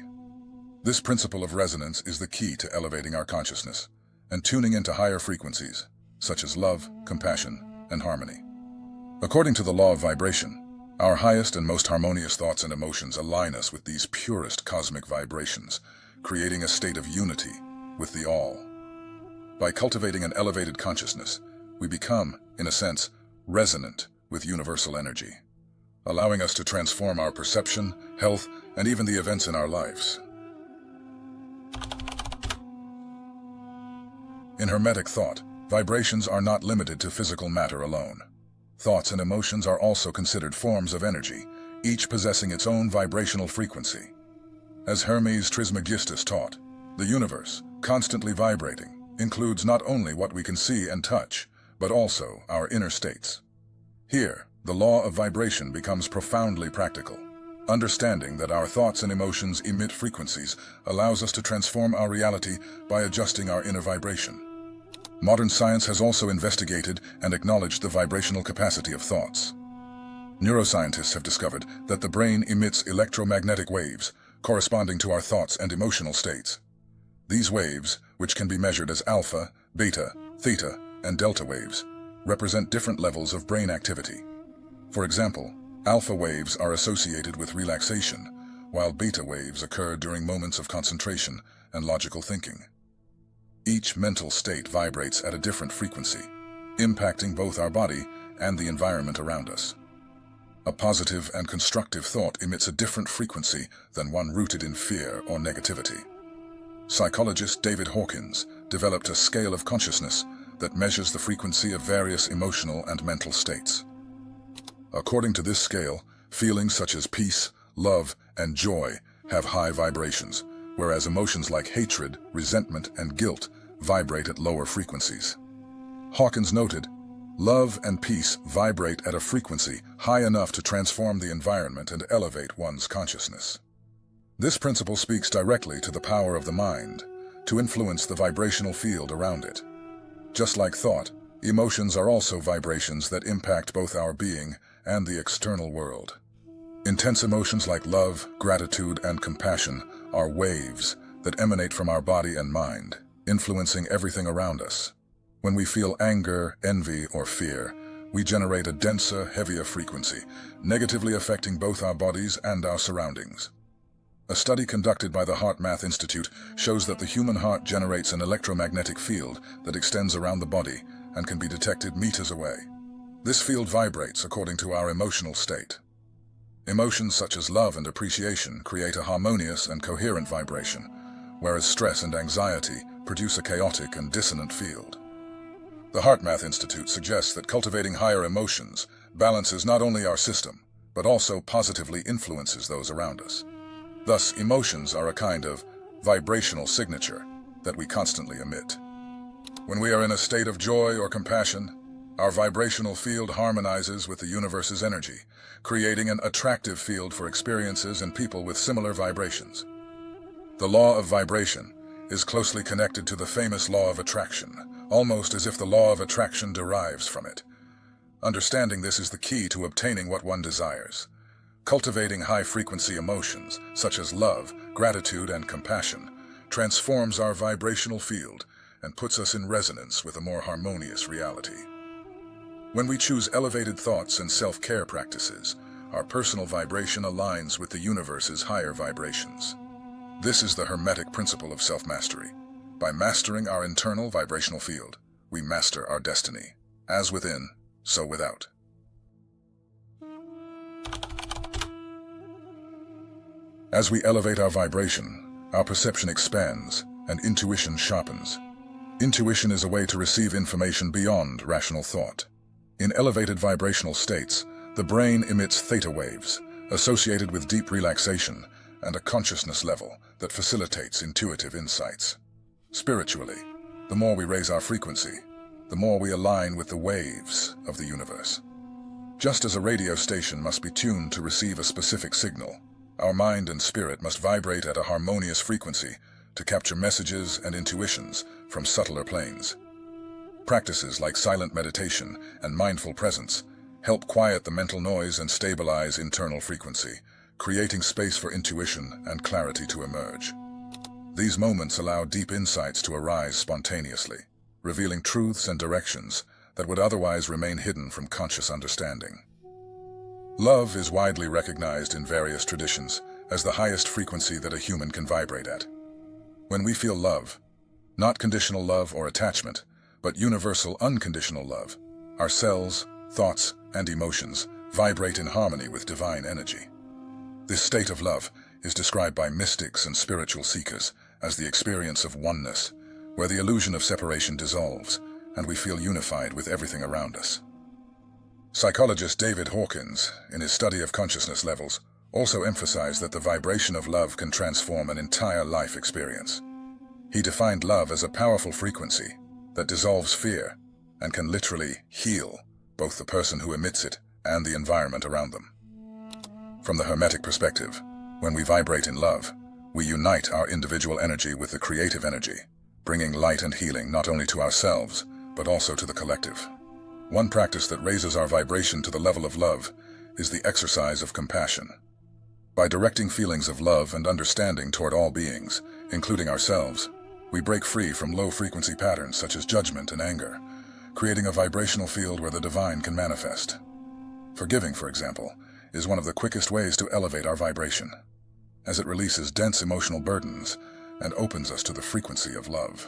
This principle of resonance is the key to elevating our consciousness and tuning into higher frequencies, such as love, compassion, and harmony. According to the law of vibration, our highest and most harmonious thoughts and emotions align us with these purest cosmic vibrations, creating a state of unity with the all. By cultivating an elevated consciousness, we become, in a sense, resonant with universal energy, allowing us to transform our perception, health, and even the events in our lives. In Hermetic thought, vibrations are not limited to physical matter alone. Thoughts and emotions are also considered forms of energy, each possessing its own vibrational frequency. As Hermes Trismegistus taught, the universe, constantly vibrating, includes not only what we can see and touch, but also our inner states. Here, the law of vibration becomes profoundly practical. Understanding that our thoughts and emotions emit frequencies allows us to transform our reality by adjusting our inner vibration. Modern science has also investigated and acknowledged the vibrational capacity of thoughts. Neuroscientists have discovered that the brain emits electromagnetic waves corresponding to our thoughts and emotional states. These waves, which can be measured as alpha, beta, theta, and delta waves, represent different levels of brain activity. For example, alpha waves are associated with relaxation, while beta waves occur during moments of concentration and logical thinking. Each mental state vibrates at a different frequency, impacting both our body and the environment around us. A positive and constructive thought emits a different frequency than one rooted in fear or negativity. Psychologist David Hawkins developed a scale of consciousness that measures the frequency of various emotional and mental states. According to this scale, feelings such as peace, love, and joy have high vibrations, whereas emotions like hatred, resentment, and guilt vibrate at lower frequencies. Hawkins noted, love and peace vibrate at a frequency high enough to transform the environment and elevate one's consciousness. This principle speaks directly to the power of the mind to influence the vibrational field around it. Just like thought, emotions are also vibrations that impact both our being and the external world. Intense emotions like love, gratitude, and compassion are waves that emanate from our body and mind, influencing everything around us. When we feel anger, envy, or fear, we generate a denser, heavier frequency, negatively affecting both our bodies and our surroundings. A study conducted by the HeartMath Institute shows that the human heart generates an electromagnetic field that extends around the body and can be detected meters away. This field vibrates according to our emotional state. Emotions such as love and appreciation create a harmonious and coherent vibration, whereas stress and anxiety produce a chaotic and dissonant field. The HeartMath Institute suggests that cultivating higher emotions balances not only our system, but also positively influences those around us. Thus, emotions are a kind of vibrational signature that we constantly emit. When we are in a state of joy or compassion, our vibrational field harmonizes with the universe's energy, creating an attractive field for experiences and people with similar vibrations. The law of vibration is closely connected to the famous law of attraction, almost as if the law of attraction derives from it. Understanding this is the key to obtaining what one desires. Cultivating high-frequency emotions, such as love, gratitude, and compassion, transforms our vibrational field and puts us in resonance with a more harmonious reality. When we choose elevated thoughts and self-care practices, our personal vibration aligns with the universe's higher vibrations. This is the Hermetic principle of self-mastery. By mastering our internal vibrational field, we master our destiny. As within, so without. As we elevate our vibration, our perception expands and intuition sharpens. Intuition is a way to receive information beyond rational thought. In elevated vibrational states, the brain emits theta waves, associated with deep relaxation and a consciousness level that facilitates intuitive insights. Spiritually, the more we raise our frequency, the more we align with the waves of the universe. Just as a radio station must be tuned to receive a specific signal, our mind and spirit must vibrate at a harmonious frequency to capture messages and intuitions from subtler planes. Practices like silent meditation and mindful presence help quiet the mental noise and stabilize internal frequency, creating space for intuition and clarity to emerge. These moments allow deep insights to arise spontaneously, revealing truths and directions that would otherwise remain hidden from conscious understanding. Love is widely recognized in various traditions as the highest frequency that a human can vibrate at. When we feel love, not conditional love or attachment, but universal unconditional love, our cells, thoughts, and emotions vibrate in harmony with divine energy. This state of love is described by mystics and spiritual seekers as the experience of oneness, where the illusion of separation dissolves and we feel unified with everything around us. Psychologist David Hawkins, in his study of consciousness levels, also emphasized that the vibration of love can transform an entire life experience. He defined love as a powerful frequency that dissolves fear and can literally heal both the person who emits it and the environment around them. From the Hermetic perspective, when we vibrate in love, we unite our individual energy with the creative energy, bringing light and healing not only to ourselves, but also to the collective. One practice that raises our vibration to the level of love is the exercise of compassion. By directing feelings of love and understanding toward all beings, including ourselves, we break free from low-frequency patterns such as judgment and anger, creating a vibrational field where the divine can manifest. Forgiving, for example, is one of the quickest ways to elevate our vibration, as it releases dense emotional burdens and opens us to the frequency of love.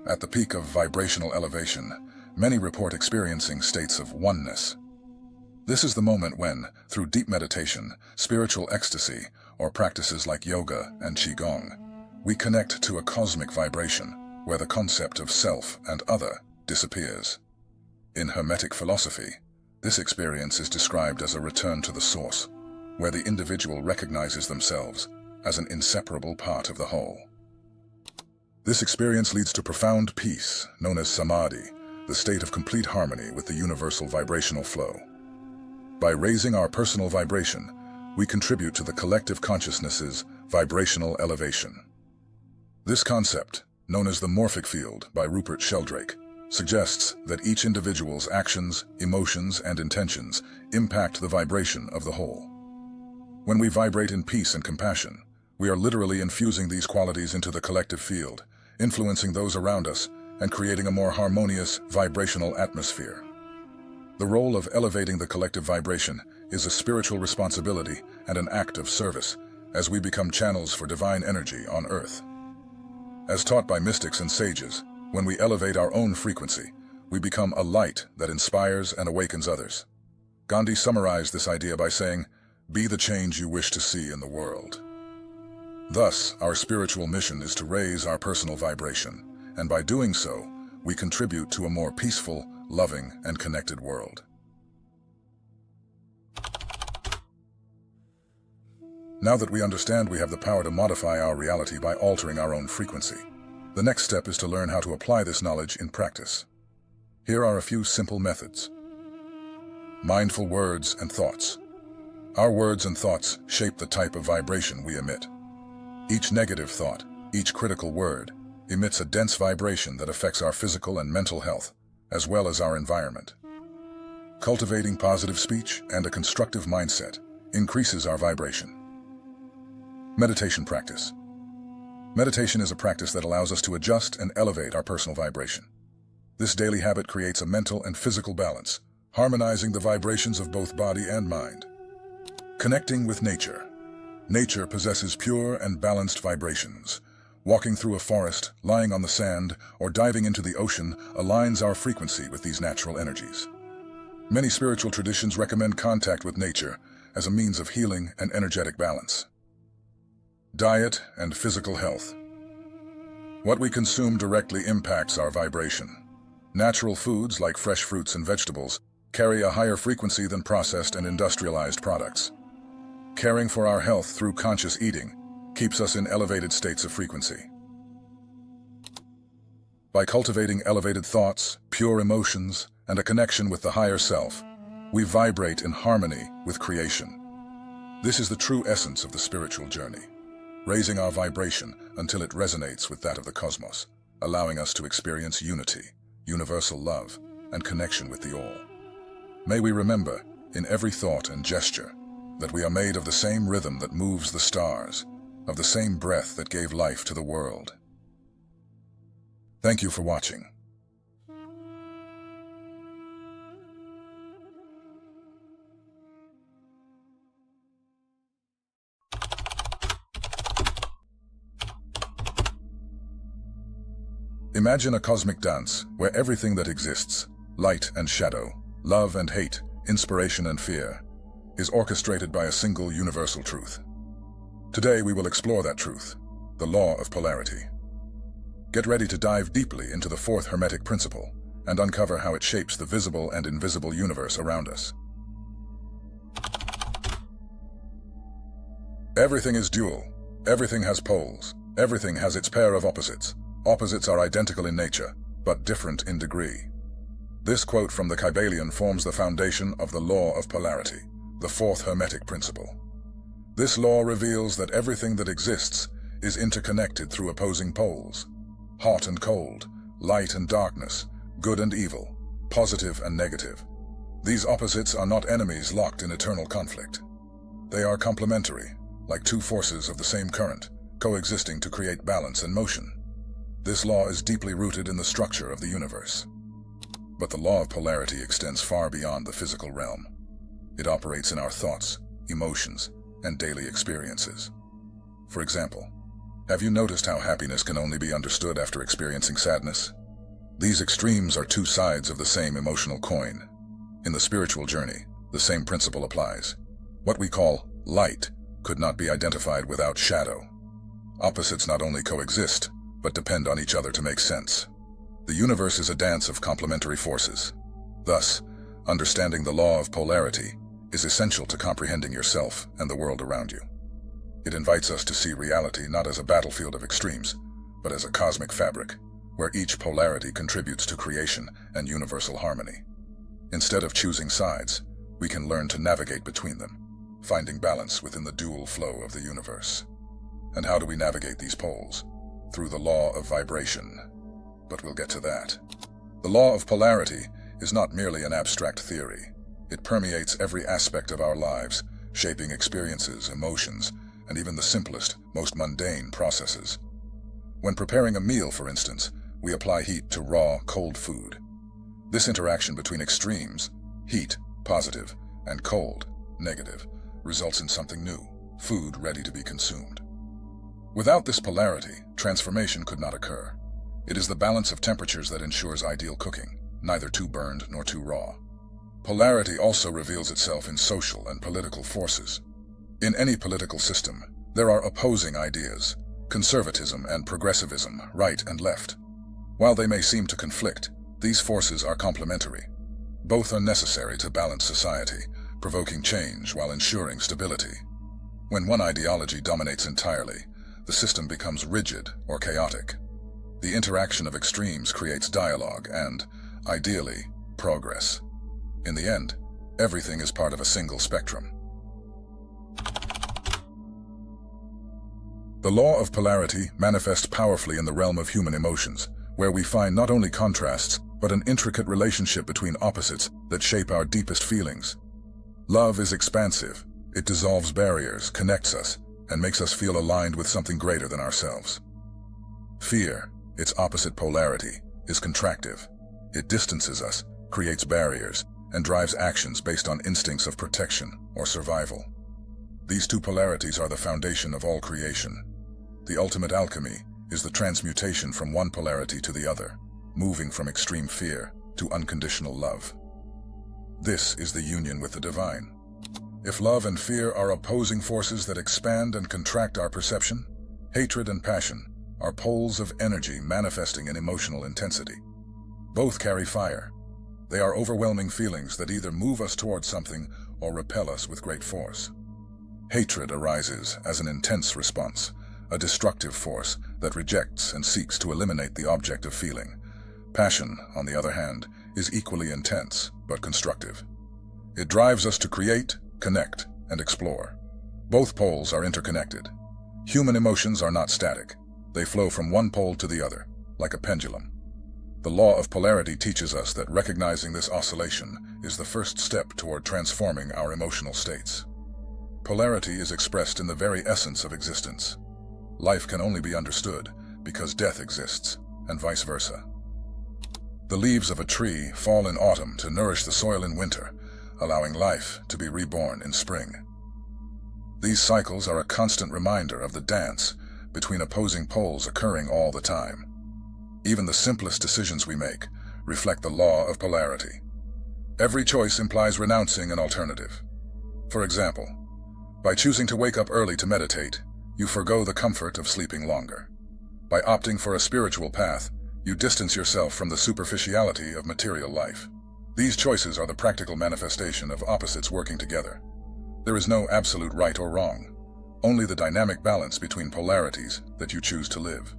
At the peak of vibrational elevation, many report experiencing states of oneness. This is the moment when, through deep meditation, spiritual ecstasy, or practices like yoga and qigong, we connect to a cosmic vibration where the concept of self and other disappears. In Hermetic philosophy, this experience is described as a return to the source, where the individual recognizes themselves as an inseparable part of the whole. This experience leads to profound peace, known as samadhi, the state of complete harmony with the universal vibrational flow. By raising our personal vibration, we contribute to the collective consciousness's vibrational elevation. This concept, known as the morphic field by Rupert Sheldrake, suggests that each individual's actions, emotions, and intentions impact the vibration of the whole. When we vibrate in peace and compassion, we are literally infusing these qualities into the collective field, influencing those around us and creating a more harmonious vibrational atmosphere. The role of elevating the collective vibration is a spiritual responsibility and an act of service as we become channels for divine energy on Earth. As taught by mystics and sages, when we elevate our own frequency, we become a light that inspires and awakens others. Gandhi summarized this idea by saying, "Be the change you wish to see in the world." Thus, our spiritual mission is to raise our personal vibration, and by doing so, we contribute to a more peaceful, loving, and connected world. Now that we understand we have the power to modify our reality by altering our own frequency, the next step is to learn how to apply this knowledge in practice. Here are a few simple methods. Mindful words and thoughts. Our words and thoughts shape the type of vibration we emit. Each negative thought, each critical word, emits a dense vibration that affects our physical and mental health, as well as our environment. Cultivating positive speech and a constructive mindset increases our vibration. Meditation practice. Meditation is a practice that allows us to adjust and elevate our personal vibration. This daily habit creates a mental and physical balance, harmonizing the vibrations of both body and mind. Connecting with nature. Nature possesses pure and balanced vibrations. Walking through a forest, lying on the sand, or diving into the ocean aligns our frequency with these natural energies. Many spiritual traditions recommend contact with nature as a means of healing and energetic balance. Diet and physical health. What we consume directly impacts our vibration. Natural foods like fresh fruits and vegetables carry a higher frequency than processed and industrialized products. Caring for our health through conscious eating keeps us in elevated states of frequency. By cultivating elevated thoughts, pure emotions, and a connection with the higher self, we vibrate in harmony with creation. This is the true essence of the spiritual journey, raising our vibration until it resonates with that of the cosmos, allowing us to experience unity, universal love, and connection with the all. May we remember, in every thought and gesture, that we are made of the same rhythm that moves the stars, of the same breath that gave life to the world. Thank you for watching. Imagine a cosmic dance where everything that exists, light and shadow, love and hate, inspiration and fear, is orchestrated by a single universal truth. Today we will explore that truth, the law of polarity. Get ready to dive deeply into the fourth Hermetic principle and uncover how it shapes the visible and invisible universe around us. Everything is dual. Everything has poles. Everything has its pair of opposites. Opposites are identical in nature, but different in degree. This quote from the Kybalion forms the foundation of the law of polarity, the fourth Hermetic principle. This law reveals that everything that exists is interconnected through opposing poles. Hot and cold, light and darkness, good and evil, positive and negative. These opposites are not enemies locked in eternal conflict. They are complementary, like two forces of the same current, coexisting to create balance and motion. This law is deeply rooted in the structure of the universe. But the law of polarity extends far beyond the physical realm. It operates in our thoughts, emotions, and daily experiences. For example, have you noticed how happiness can only be understood after experiencing sadness? These extremes are two sides of the same emotional coin. In the spiritual journey, the same principle applies. What we call light could not be identified without shadow. Opposites not only coexist, but depend on each other to make sense. The universe is a dance of complementary forces. Thus, understanding the law of polarity is essential to comprehending yourself and the world around you. It invites us to see reality not as a battlefield of extremes, but as a cosmic fabric, where each polarity contributes to creation and universal harmony. Instead of choosing sides, we can learn to navigate between them, finding balance within the dual flow of the universe. And how do we navigate these poles? Through the law of vibration. But we'll get to that. The law of polarity is not merely an abstract theory. It permeates every aspect of our lives, shaping experiences, emotions, and even the simplest, most mundane processes. When preparing a meal, for instance, we apply heat to raw, cold food. This interaction between extremes, heat, positive, and cold, negative, results in something new, food ready to be consumed. Without this polarity, transformation could not occur. It is the balance of temperatures that ensures ideal cooking, neither too burned nor too raw. Polarity also reveals itself in social and political forces. In any political system, there are opposing ideas, conservatism and progressivism, right and left. While they may seem to conflict, these forces are complementary. Both are necessary to balance society, provoking change while ensuring stability. When one ideology dominates entirely, the system becomes rigid or chaotic. The interaction of extremes creates dialogue and, ideally, progress. In the end, everything is part of a single spectrum. The law of polarity manifests powerfully in the realm of human emotions, where we find not only contrasts, but an intricate relationship between opposites that shape our deepest feelings. Love is expansive. It dissolves barriers, connects us, and makes us feel aligned with something greater than ourselves. Fear, its opposite polarity, is contractive. It distances us, creates barriers, and drives actions based on instincts of protection or survival. These two polarities are the foundation of all creation. The ultimate alchemy is the transmutation from one polarity to the other, moving from extreme fear to unconditional love. This is the union with the divine. If love and fear are opposing forces that expand and contract our perception, hatred and passion are poles of energy manifesting in emotional intensity. Both carry fire. They are overwhelming feelings that either move us towards something or repel us with great force. Hatred arises as an intense response, a destructive force that rejects and seeks to eliminate the object of feeling. Passion, on the other hand, is equally intense but constructive. It drives us to create, connect, and explore. Both poles are interconnected. Human emotions are not static. They flow from one pole to the other, like a pendulum. The law of polarity teaches us that recognizing this oscillation is the first step toward transforming our emotional states. Polarity is expressed in the very essence of existence. Life can only be understood because death exists, and vice versa. The leaves of a tree fall in autumn to nourish the soil in winter, allowing life to be reborn in spring. These cycles are a constant reminder of the dance between opposing poles occurring all the time. Even the simplest decisions we make reflect the law of polarity. Every choice implies renouncing an alternative. For example, by choosing to wake up early to meditate, you forgo the comfort of sleeping longer. By opting for a spiritual path, you distance yourself from the superficiality of material life. These choices are the practical manifestation of opposites working together. There is no absolute right or wrong, only the dynamic balance between polarities that you choose to live.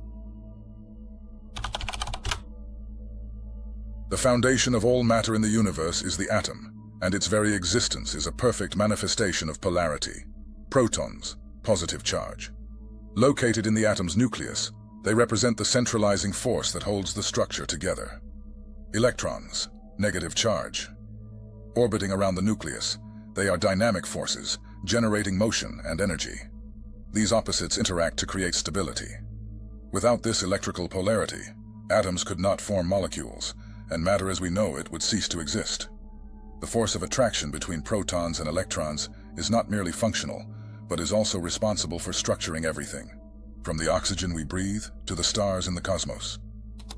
The foundation of all matter in the universe is the atom, and its very existence is a perfect manifestation of polarity. Protons, positive charge. Located in the atom's nucleus, they represent the centralizing force that holds the structure together. Electrons, negative charge. Orbiting around the nucleus, they are dynamic forces, generating motion and energy. These opposites interact to create stability. Without this electrical polarity, atoms could not form molecules, and matter as we know it would cease to exist. The force of attraction between protons and electrons is not merely functional, but is also responsible for structuring everything, from the oxygen we breathe to the stars in the cosmos.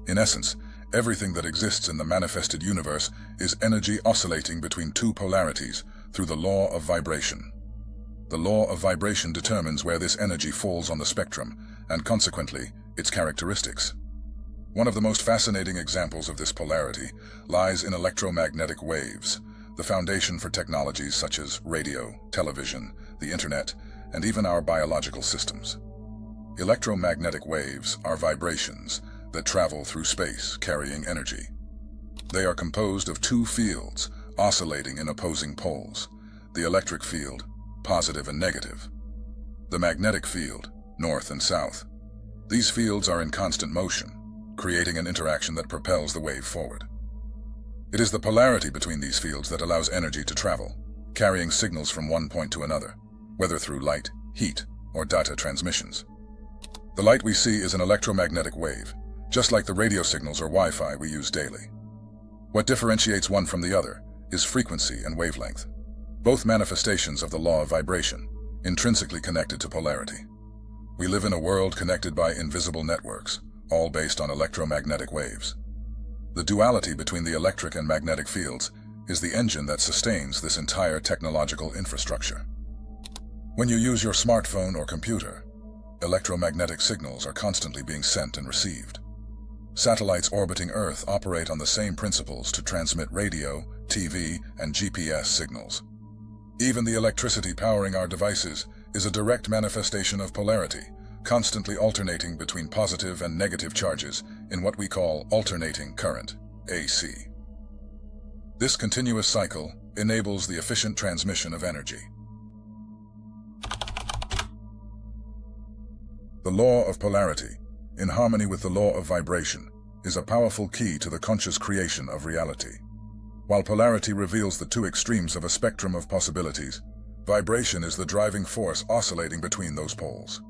In essence, Everything that exists in the manifested universe is energy oscillating between two polarities through the law of vibration. The law of vibration determines where this energy falls on the spectrum, and consequently, its characteristics. One of the most fascinating examples of this polarity lies in electromagnetic waves, the foundation for technologies such as radio, television, the internet, and even our biological systems. Electromagnetic waves are vibrations that travel through space carrying energy. They are composed of two fields oscillating in opposing poles: the electric field, positive and negative; the magnetic field, north and south. These fields are in constant motion, creating an interaction that propels the wave forward. It is the polarity between these fields that allows energy to travel, carrying signals from one point to another, whether through light, heat, or data transmissions. The light we see is an electromagnetic wave, just like the radio signals or Wi-Fi we use daily. What differentiates one from the other is frequency and wavelength, both manifestations of the law of vibration, intrinsically connected to polarity. We live in a world connected by invisible networks, all based on electromagnetic waves. The duality between the electric and magnetic fields is the engine that sustains this entire technological infrastructure. When you use your smartphone or computer, electromagnetic signals are constantly being sent and received. Satellites orbiting Earth operate on the same principles to transmit radio, TV, and GPS signals. Even the electricity powering our devices is a direct manifestation of polarity, constantly alternating between positive and negative charges in what we call alternating current, AC. This continuous cycle enables the efficient transmission of energy. The law of polarity, in harmony with the law of vibration, is a powerful key to the conscious creation of reality. While polarity reveals the two extremes of a spectrum of possibilities, vibration is the driving force oscillating between those poles.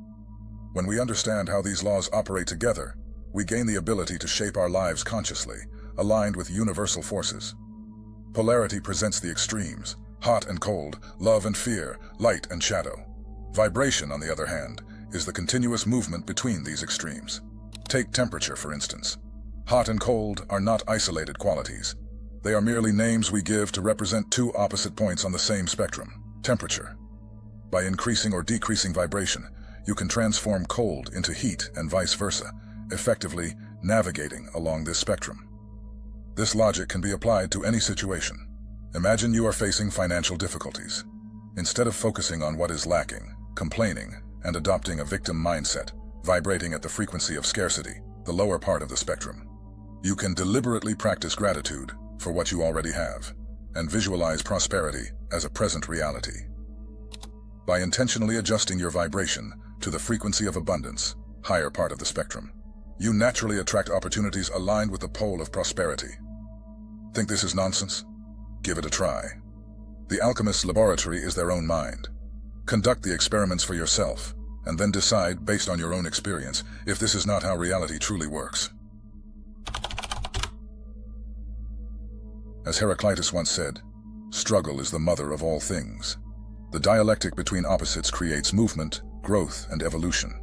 When we understand how these laws operate together, we gain the ability to shape our lives consciously, aligned with universal forces. Polarity presents the extremes: hot and cold, love and fear, light and shadow. Vibration, on the other hand, is the continuous movement between these extremes. Take temperature, for instance. Hot and cold are not isolated qualities. They are merely names we give to represent two opposite points on the same spectrum: temperature. By increasing or decreasing vibration, you can transform cold into heat and vice versa, effectively navigating along this spectrum. This logic can be applied to any situation. Imagine you are facing financial difficulties. Instead of focusing on what is lacking, complaining, and adopting a victim mindset, vibrating at the frequency of scarcity, the lower part of the spectrum, you can deliberately practice gratitude for what you already have and visualize prosperity as a present reality. By intentionally adjusting your vibration to the frequency of abundance, higher part of the spectrum, you naturally attract opportunities aligned with the pole of prosperity. Think this is nonsense? Give it a try. The alchemist's laboratory is their own mind. Conduct the experiments for yourself, and then decide, based on your own experience, if this is not how reality truly works. As Heraclitus once said, struggle is the mother of all things. The dialectic between opposites creates movement, growth, and evolution.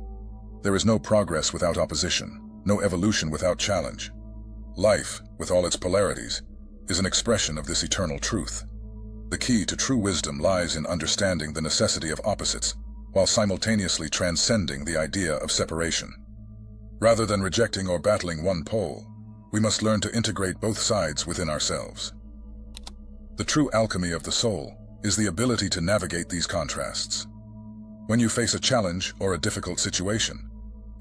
There is no progress without opposition, no evolution without challenge. Life, with all its polarities, is an expression of this eternal truth. The key to true wisdom lies in understanding the necessity of opposites, while simultaneously transcending the idea of separation. Rather than rejecting or battling one pole, we must learn to integrate both sides within ourselves. The true alchemy of the soul is the ability to navigate these contrasts. When you face a challenge or a difficult situation,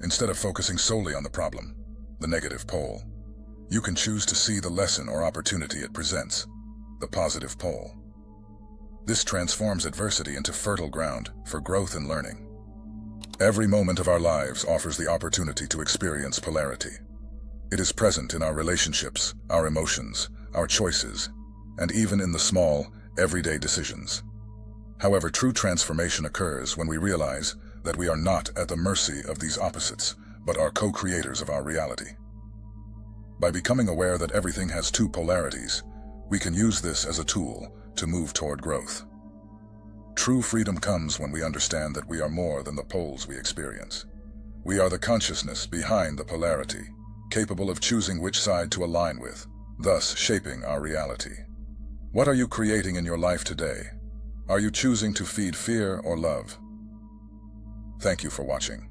instead of focusing solely on the problem, the negative pole, you can choose to see the lesson or opportunity it presents, the positive pole. This transforms adversity into fertile ground for growth and learning. Every moment of our lives offers the opportunity to experience polarity. It is present in our relationships, our emotions, our choices, and even in the small, everyday decisions. However, true transformation occurs when we realize that we are not at the mercy of these opposites, but are co-creators of our reality. By becoming aware that everything has two polarities, we can use this as a tool to move toward growth. True freedom comes when we understand that we are more than the poles we experience. We are the consciousness behind the polarity, capable of choosing which side to align with, thus shaping our reality. What are you creating in your life today? Are you choosing to feed fear or love? Thank you for watching.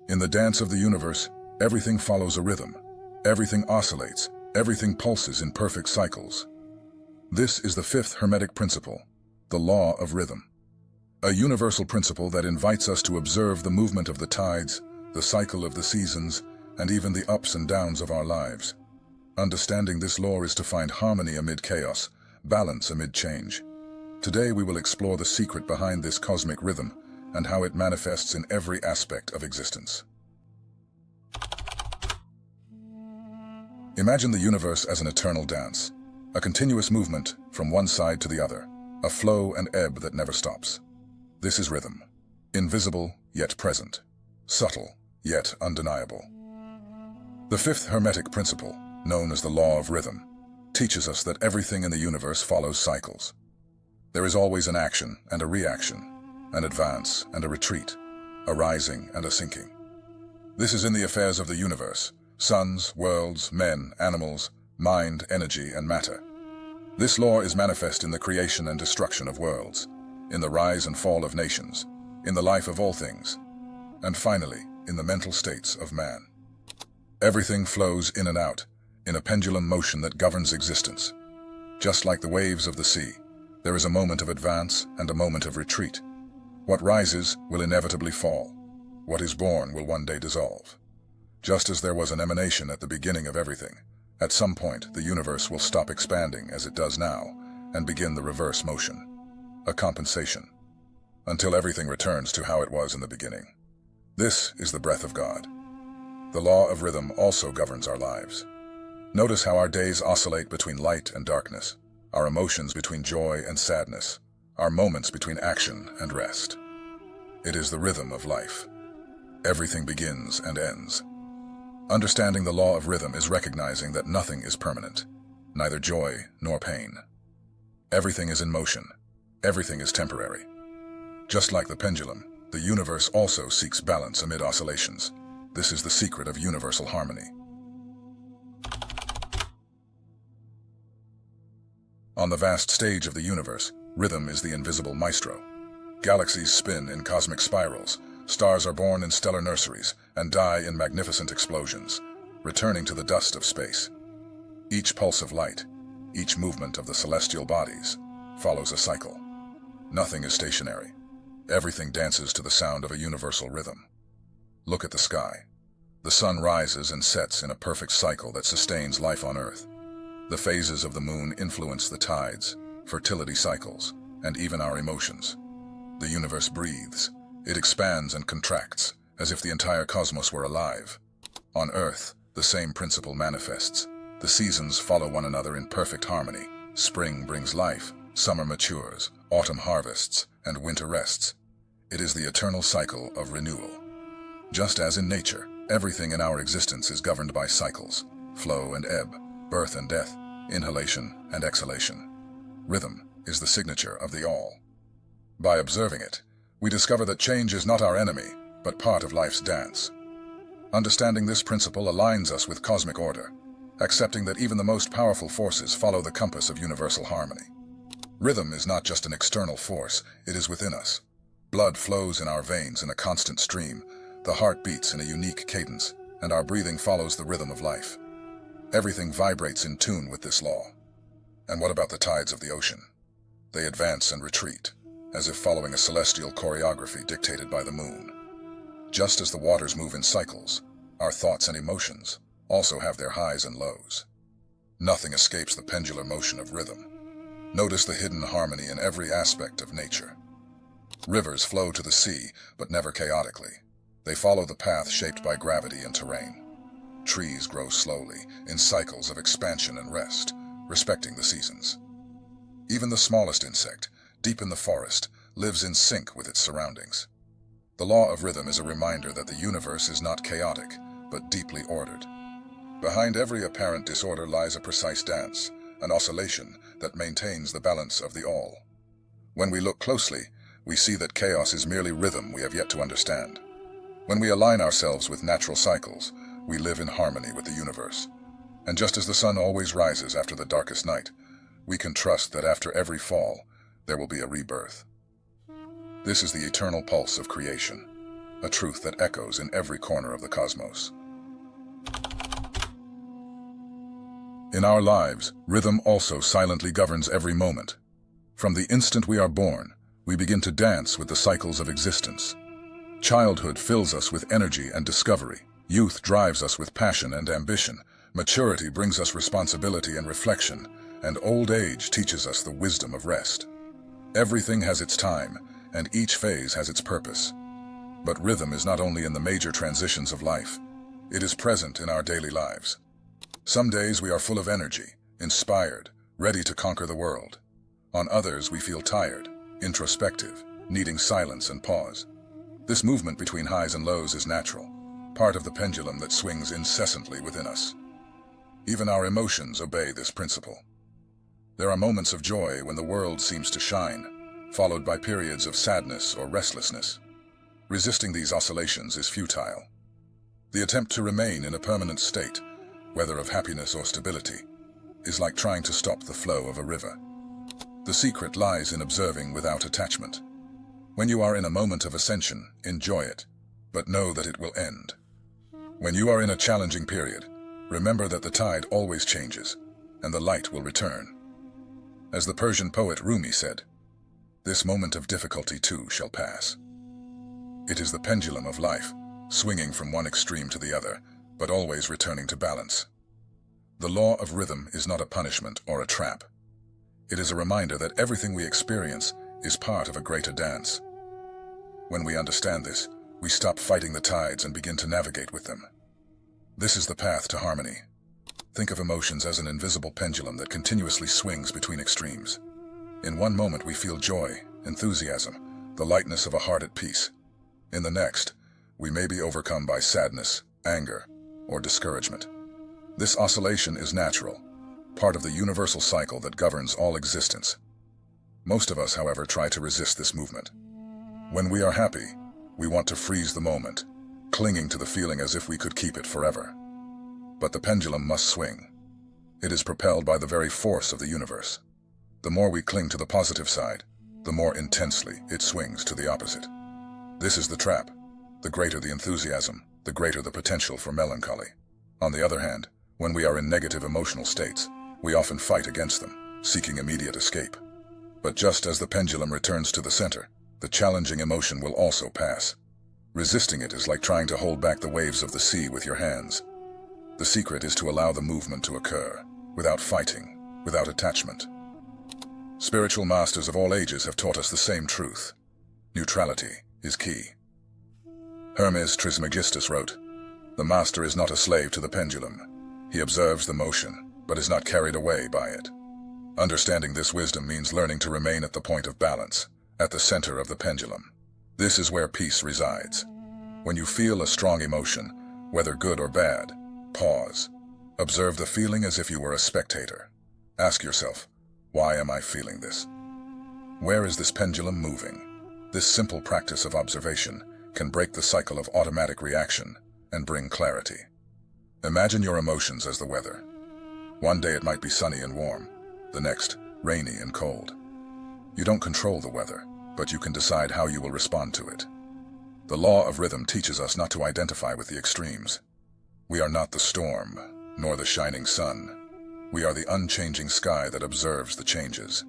In the dance of the universe, everything follows a rhythm. Everything oscillates. Everything pulses in perfect cycles. This is the fifth Hermetic principle, the law of rhythm. A universal principle that invites us to observe the movement of the tides, the cycle of the seasons, and even the ups and downs of our lives. Understanding this law is to find harmony amid chaos, balance amid change. Today we will explore the secret behind this cosmic rhythm and how it manifests in every aspect of existence. Imagine the universe as an eternal dance, a continuous movement from one side to the other, a flow and ebb that never stops. This is rhythm, invisible yet present, subtle yet undeniable. The fifth Hermetic principle, known as the law of rhythm, teaches us that everything in the universe follows cycles. There is always an action and a reaction, an advance and a retreat, a rising and a sinking. This is in the affairs of the universe, suns, worlds, men, animals, mind, energy, and matter. This law is manifest in the creation and destruction of worlds, in the rise and fall of nations, in the life of all things, and finally, in the mental states of man. Everything flows in and out, in a pendulum motion that governs existence. Just like the waves of the sea, there is a moment of advance and a moment of retreat. What rises will inevitably fall. What is born will one day dissolve. Just as there was an emanation at the beginning of everything, at some point the universe will stop expanding as it does now and begin the reverse motion, a compensation, until everything returns to how it was in the beginning. This is the breath of God. The law of rhythm also governs our lives. Notice how our days oscillate between light and darkness, our emotions between joy and sadness, our moments between action and rest. It is the rhythm of life. Everything begins and ends. Understanding the law of rhythm is recognizing that nothing is permanent, neither joy nor pain. Everything is in motion. Everything is temporary. Just like the pendulum, the universe also seeks balance amid oscillations. This is the secret of universal harmony. On the vast stage of the universe, rhythm is the invisible maestro. Galaxies spin in cosmic spirals, stars are born in stellar nurseries and die in magnificent explosions, returning to the dust of space. Each pulse of light, each movement of the celestial bodies, follows a cycle. Nothing is stationary. Everything dances to the sound of a universal rhythm. Look at the sky. The sun rises and sets in a perfect cycle that sustains life on Earth. The phases of the moon influence the tides, fertility cycles, and even our emotions. The universe breathes. It expands and contracts, as if the entire cosmos were alive. On Earth, the same principle manifests. The seasons follow one another in perfect harmony. Spring brings life, summer matures, autumn harvests, and winter rests. It is the eternal cycle of renewal. Just as in nature, everything in our existence is governed by cycles, flow and ebb, birth and death, inhalation and exhalation. Rhythm is the signature of the all. By observing it, we discover that change is not our enemy, but part of life's dance. Understanding this principle aligns us with cosmic order, accepting that even the most powerful forces follow the compass of universal harmony. Rhythm is not just an external force, it is within us. Blood flows in our veins in a constant stream, the heart beats in a unique cadence, and our breathing follows the rhythm of life. Everything vibrates in tune with this law. And what about the tides of the ocean? They advance and retreat, as if following a celestial choreography dictated by the moon. Just as the waters move in cycles, our thoughts and emotions also have their highs and lows. Nothing escapes the pendular motion of rhythm. Notice the hidden harmony in every aspect of nature. Rivers flow to the sea, but never chaotically. They follow the path shaped by gravity and terrain. Trees grow slowly, in cycles of expansion and rest, respecting the seasons. Even the smallest insect, deep in the forest, lives in sync with its surroundings. The law of rhythm is a reminder that the universe is not chaotic, but deeply ordered. Behind every apparent disorder lies a precise dance, an oscillation that maintains the balance of the all. When we look closely, we see that chaos is merely rhythm we have yet to understand. When we align ourselves with natural cycles, we live in harmony with the universe. And just as the sun always rises after the darkest night, we can trust that after every fall, there will be a rebirth. This is the eternal pulse of creation, a truth that echoes in every corner of the cosmos. In our lives, rhythm also silently governs every moment. From the instant we are born, we begin to dance with the cycles of existence. Childhood fills us with energy and discovery. Youth drives us with passion and ambition. Maturity brings us responsibility and reflection, and old age teaches us the wisdom of rest. Everything has its time, and each phase has its purpose. But rhythm is not only in the major transitions of life, it is present in our daily lives. Some days we are full of energy, inspired, ready to conquer the world. On others we feel tired, introspective, needing silence and pause. This movement between highs and lows is natural, part of the pendulum that swings incessantly within us. Even our emotions obey this principle. There are moments of joy when the world seems to shine, followed by periods of sadness or restlessness. Resisting these oscillations is futile. The attempt to remain in a permanent state, whether of happiness or stability, is like trying to stop the flow of a river. The secret lies in observing without attachment. When you are in a moment of ascension, enjoy it, but know that it will end. When you are in a challenging period, remember that the tide always changes, and the light will return. As the Persian poet Rumi said, "This moment of difficulty too shall pass." It is the pendulum of life, swinging from one extreme to the other, but always returning to balance. The law of rhythm is not a punishment or a trap. It is a reminder that everything we experience is part of a greater dance. When we understand this, we stop fighting the tides and begin to navigate with them. This is the path to harmony. Think of emotions as an invisible pendulum that continuously swings between extremes. In one moment we feel joy, enthusiasm, the lightness of a heart at peace. In the next, we may be overcome by sadness, anger, or discouragement. This oscillation is natural, part of the universal cycle that governs all existence. Most of us, however, try to resist this movement. When we are happy, we want to freeze the moment, clinging to the feeling as if we could keep it forever. But the pendulum must swing. It is propelled by the very force of the universe. The more we cling to the positive side, the more intensely it swings to the opposite. This is the trap. The greater the enthusiasm, the greater the potential for melancholy. On the other hand, when we are in negative emotional states, we often fight against them, seeking immediate escape. But just as the pendulum returns to the center, the challenging emotion will also pass. Resisting it is like trying to hold back the waves of the sea with your hands. The secret is to allow the movement to occur, without fighting, without attachment. Spiritual masters of all ages have taught us the same truth. Neutrality is key. Hermes Trismegistus wrote, "The master is not a slave to the pendulum. He observes the motion, but is not carried away by it." Understanding this wisdom means learning to remain at the point of balance, at the center of the pendulum. This is where peace resides. When you feel a strong emotion, whether good or bad, pause. Observe the feeling as if you were a spectator. Ask yourself, why am I feeling this? Where is this pendulum moving? This simple practice of observation can break the cycle of automatic reaction and bring clarity. Imagine your emotions as the weather. One day it might be sunny and warm, the next, rainy and cold. You don't control the weather, but you can decide how you will respond to it. The law of rhythm teaches us not to identify with the extremes. We are not the storm, nor the shining sun. We are the unchanging sky that observes the changes.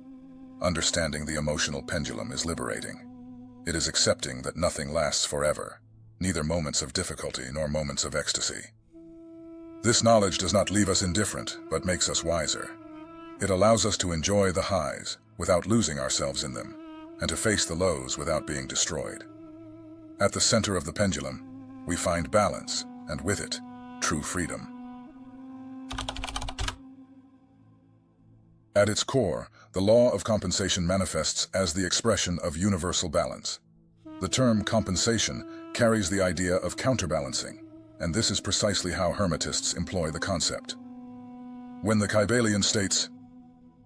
Understanding the emotional pendulum is liberating. It is accepting that nothing lasts forever, neither moments of difficulty nor moments of ecstasy. This knowledge does not leave us indifferent, but makes us wiser. It allows us to enjoy the highs without losing ourselves in them, and to face the lows without being destroyed. At the center of the pendulum, we find balance, and with it, true freedom. At its core, the law of compensation manifests as the expression of universal balance. The term compensation carries the idea of counterbalancing, and this is precisely how Hermetists employ the concept. When the Kybalion states,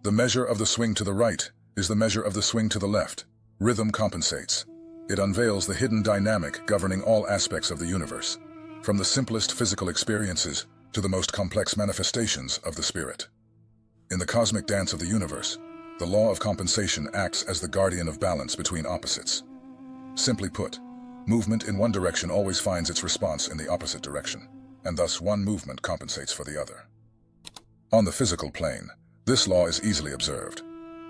"The measure of the swing to the right is the measure of the swing to the left," Rhythm compensates. It unveils the hidden dynamic governing all aspects of the universe, from the simplest physical experiences to the most complex manifestations of the spirit. In the cosmic dance of the universe, the law of compensation acts as the guardian of balance between opposites. Simply put, movement in one direction always finds its response in the opposite direction, and thus one movement compensates for the other. On the physical plane, this law is easily observed.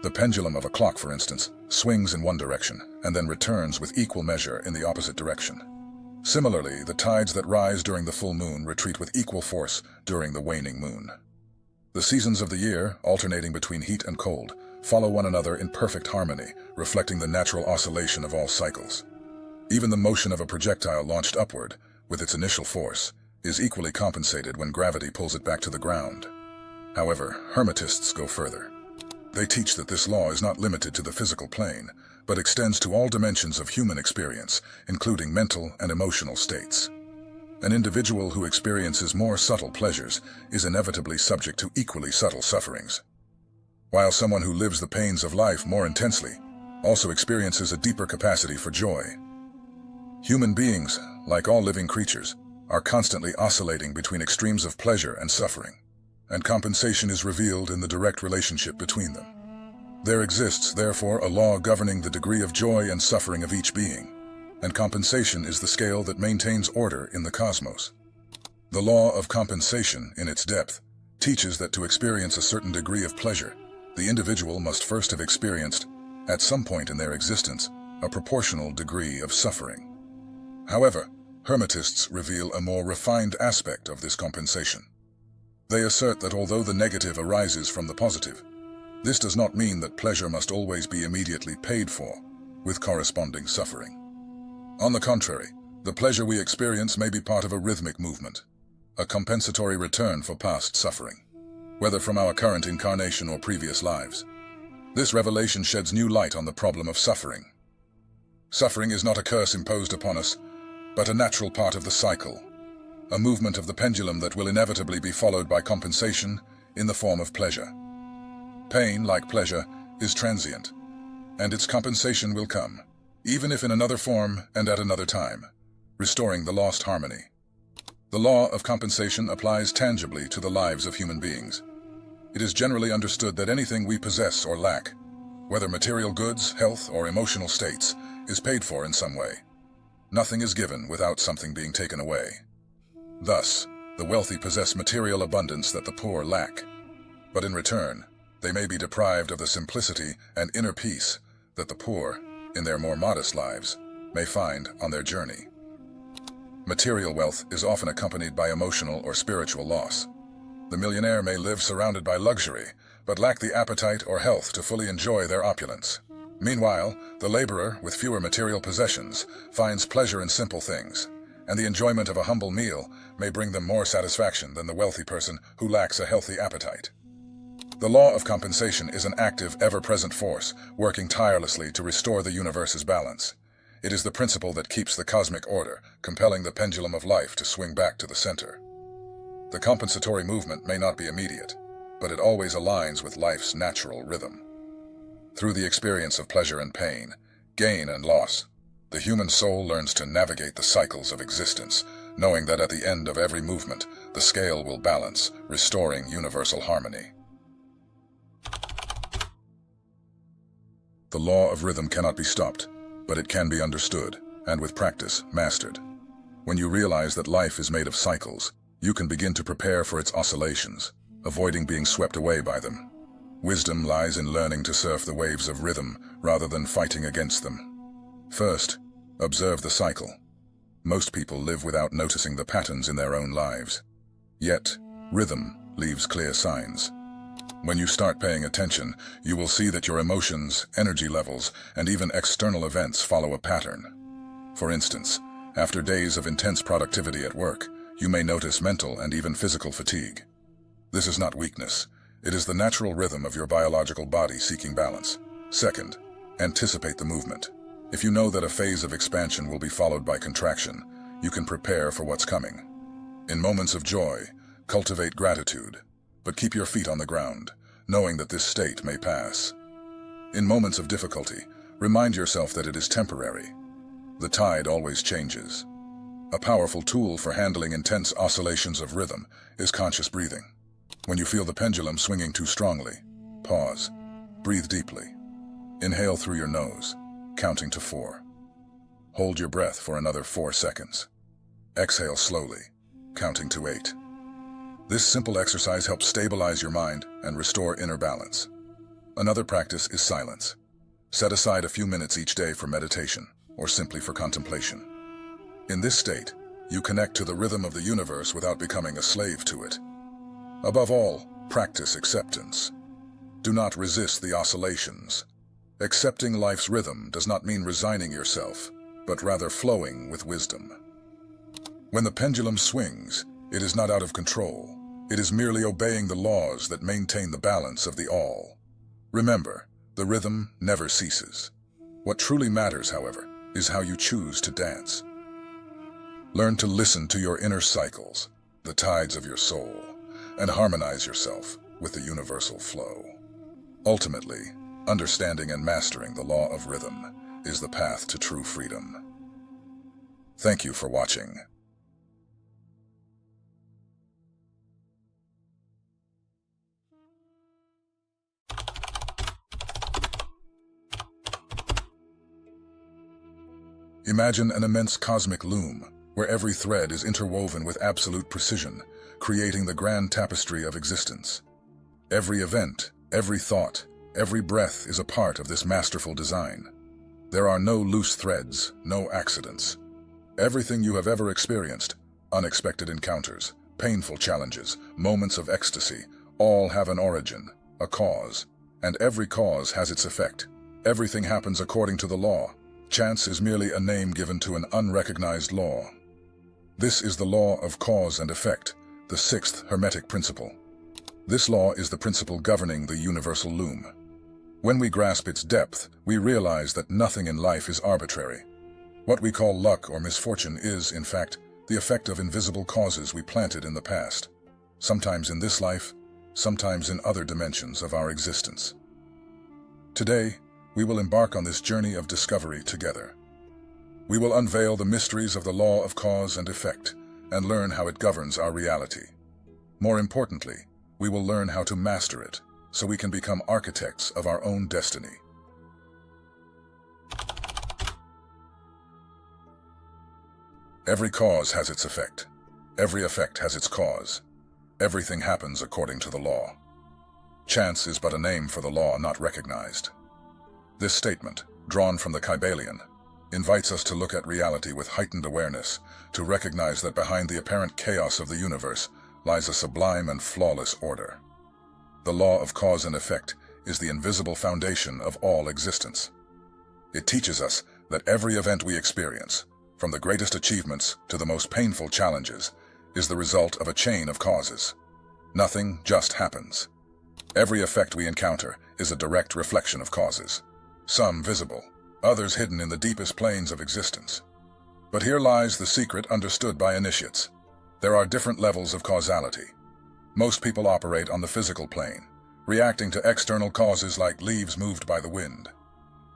The pendulum of a clock, for instance, swings in one direction and then returns with equal measure in the opposite direction. Similarly, the tides that rise during the full moon retreat with equal force during the waning moon. The seasons of the year, alternating between heat and cold, follow one another in perfect harmony, reflecting the natural oscillation of all cycles. Even the motion of a projectile launched upward, with its initial force, is equally compensated when gravity pulls it back to the ground. However, Hermetists go further. They teach that this law is not limited to the physical plane, but extends to all dimensions of human experience, including mental and emotional states. An individual who experiences more subtle pleasures is inevitably subject to equally subtle sufferings, while someone who lives the pains of life more intensely also experiences a deeper capacity for joy. Human beings, like all living creatures, are constantly oscillating between extremes of pleasure and suffering, and compensation is revealed in the direct relationship between them. There exists, therefore, a law governing the degree of joy and suffering of each being, and compensation is the scale that maintains order in the cosmos. The law of compensation, in its depth, teaches that to experience a certain degree of pleasure, the individual must first have experienced, at some point in their existence, a proportional degree of suffering. However, Hermetists reveal a more refined aspect of this compensation. They assert that although the negative arises from the positive, this does not mean that pleasure must always be immediately paid for, with corresponding suffering. On the contrary, the pleasure we experience may be part of a rhythmic movement, a compensatory return for past suffering, whether from our current incarnation or previous lives. This revelation sheds new light on the problem of suffering. Suffering is not a curse imposed upon us, but a natural part of the cycle, a movement of the pendulum that will inevitably be followed by compensation in the form of pleasure. Pain, like pleasure, is transient, and its compensation will come, even if in another form and at another time, restoring the lost harmony. The law of compensation applies tangibly to the lives of human beings. It is generally understood that anything we possess or lack, whether material goods, health, or emotional states, is paid for in some way. Nothing is given without something being taken away. Thus, the wealthy possess material abundance that the poor lack, but in return, they may be deprived of the simplicity and inner peace that the poor, in their more modest lives, may find on their journey. Material wealth is often accompanied by emotional or spiritual loss. The millionaire may live surrounded by luxury, but lack the appetite or health to fully enjoy their opulence. Meanwhile, the laborer, with fewer material possessions, finds pleasure in simple things, and the enjoyment of a humble meal may bring them more satisfaction than the wealthy person who lacks a healthy appetite. The law of compensation is an active, ever-present force, working tirelessly to restore the universe's balance. It is the principle that keeps the cosmic order, compelling the pendulum of life to swing back to the center. The compensatory movement may not be immediate, but it always aligns with life's natural rhythm. Through the experience of pleasure and pain, gain and loss, the human soul learns to navigate the cycles of existence, knowing that at the end of every movement, the scale will balance, restoring universal harmony. The law of rhythm cannot be stopped, but it can be understood, and with practice, mastered. When you realize that life is made of cycles, you can begin to prepare for its oscillations, avoiding being swept away by them. Wisdom lies in learning to surf the waves of rhythm rather than fighting against them. First, observe the cycle. Most people live without noticing the patterns in their own lives. Yet, rhythm leaves clear signs. When you start paying attention, you will see that your emotions, energy levels, and even external events follow a pattern. For instance, after days of intense productivity at work, you may notice mental and even physical fatigue. This is not weakness. It is the natural rhythm of your biological body seeking balance. Second, anticipate the movement. If you know that a phase of expansion will be followed by contraction, you can prepare for what's coming. In moments of joy, cultivate gratitude, but keep your feet on the ground, knowing that this state may pass. In moments of difficulty, Remind yourself that it is temporary. The tide always changes. A powerful tool for handling intense oscillations of rhythm is conscious breathing. When you feel the pendulum swinging too strongly, pause. Breathe deeply. Inhale through your nose, counting to 4. Hold your breath for another 4 seconds. Exhale slowly, counting to 8. This simple exercise helps stabilize your mind and restore inner balance. Another practice is silence. Set aside a few minutes each day for meditation, or simply for contemplation. In this state, you connect to the rhythm of the universe without becoming a slave to it. Above all, practice acceptance. Do not resist the oscillations. Accepting life's rhythm does not mean resigning yourself, but rather flowing with wisdom. When the pendulum swings, it is not out of control. It is merely obeying the laws that maintain the balance of the all. Remember, the rhythm never ceases. What truly matters, however, is how you choose to dance. Learn to listen to your inner cycles, the tides of your soul, and harmonize yourself with the universal flow. Ultimately, understanding and mastering the law of rhythm is the path to true freedom. Thank you for watching. Imagine an immense cosmic loom, where every thread is interwoven with absolute precision, creating the grand tapestry of existence. Every event, every thought, every breath is a part of this masterful design. There are no loose threads, no accidents. Everything you have ever experienced, unexpected encounters, painful challenges, moments of ecstasy, all have an origin, a cause, and every cause has its effect. Everything happens according to the law. Chance is merely a name given to an unrecognized law. This is the law of cause and effect, the sixth Hermetic principle. This law is the principle governing the universal loom. When we grasp its depth, we realize that nothing in life is arbitrary. What we call luck or misfortune is, in fact, the effect of invisible causes we planted in the past, sometimes in this life, sometimes in other dimensions of our existence. Today, we will embark on this journey of discovery together. We will unveil the mysteries of the law of cause and effect and learn how it governs our reality. More importantly, we will learn how to master it so we can become architects of our own destiny. Every cause has its effect. Every effect has its cause. Everything happens according to the law. Chance is but a name for the law not recognized. This statement, drawn from the Kybalion, invites us to look at reality with heightened awareness, to recognize that behind the apparent chaos of the universe lies a sublime and flawless order. The law of cause and effect is the invisible foundation of all existence. It teaches us that every event we experience, from the greatest achievements to the most painful challenges, is the result of a chain of causes. Nothing just happens. Every effect we encounter is a direct reflection of causes. Some visible, others hidden in the deepest planes of existence. But here lies the secret understood by initiates. There are different levels of causality. Most people operate on the physical plane, reacting to external causes like leaves moved by the wind.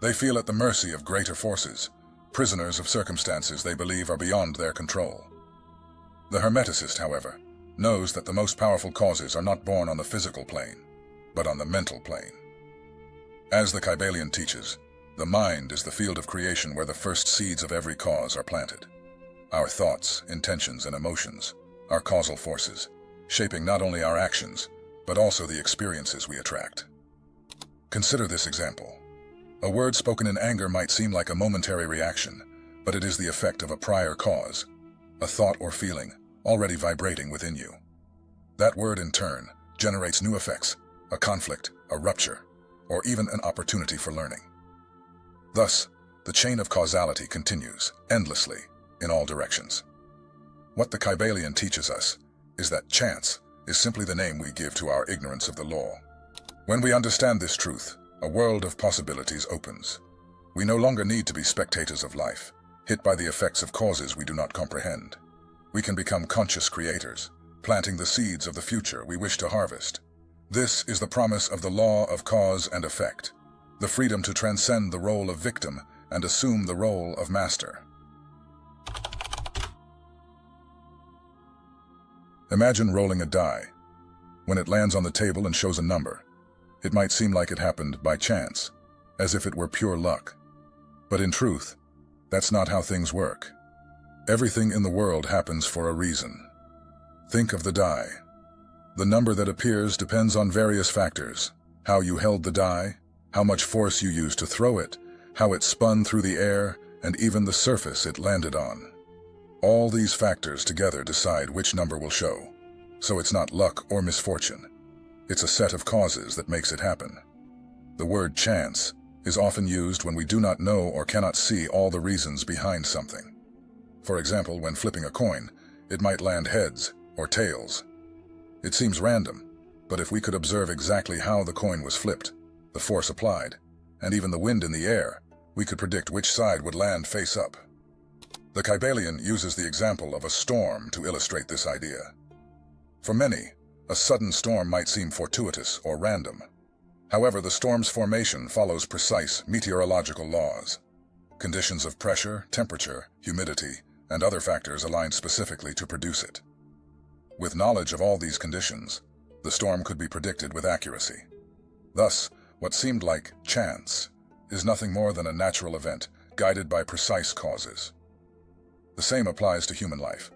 They feel at the mercy of greater forces, prisoners of circumstances they believe are beyond their control. The Hermeticist, however, knows that the most powerful causes are not born on the physical plane, but on the mental plane. As the Kybalion teaches, the mind is the field of creation where the first seeds of every cause are planted. Our thoughts, intentions, and emotions are causal forces, shaping not only our actions, but also the experiences we attract. Consider this example. A word spoken in anger might seem like a momentary reaction, but it is the effect of a prior cause, a thought or feeling already vibrating within you. That word, in turn, generates new effects, a conflict, a rupture, or even an opportunity for learning. Thus, the chain of causality continues, endlessly, in all directions. What the Kybalion teaches us is that chance is simply the name we give to our ignorance of the law. When we understand this truth, a world of possibilities opens. We no longer need to be spectators of life, hit by the effects of causes we do not comprehend. We can become conscious creators, planting the seeds of the future we wish to harvest. This is the promise of the law of cause and effect. the freedom to transcend the role of victim and assume the role of master. Imagine rolling a die. When it lands on the table and shows a number, it might seem like it happened by chance, as if it were pure luck. But in truth, that's not how things work. Everything in the world happens for a reason. Think of the die. The number that appears depends on various factors: how you held the die, how much force you used to throw it, how it spun through the air, and even the surface it landed on. All these factors together decide which number will show. So it's not luck or misfortune. It's a set of causes that makes it happen. The word chance is often used when we do not know or cannot see all the reasons behind something. For example, when flipping a coin, it might land heads or tails. It seems random, but if we could observe exactly how the coin was flipped, the force applied, and even the wind in the air, we could predict which side would land face up. The Kybalion uses the example of a storm to illustrate this idea. For many, a sudden storm might seem fortuitous or random. However, the storm's formation follows precise meteorological laws. Conditions of pressure, temperature, humidity, and other factors align specifically to produce it. With knowledge of all these conditions, the storm could be predicted with accuracy. Thus, what seemed like chance is nothing more than a natural event guided by precise causes. The same applies to human life.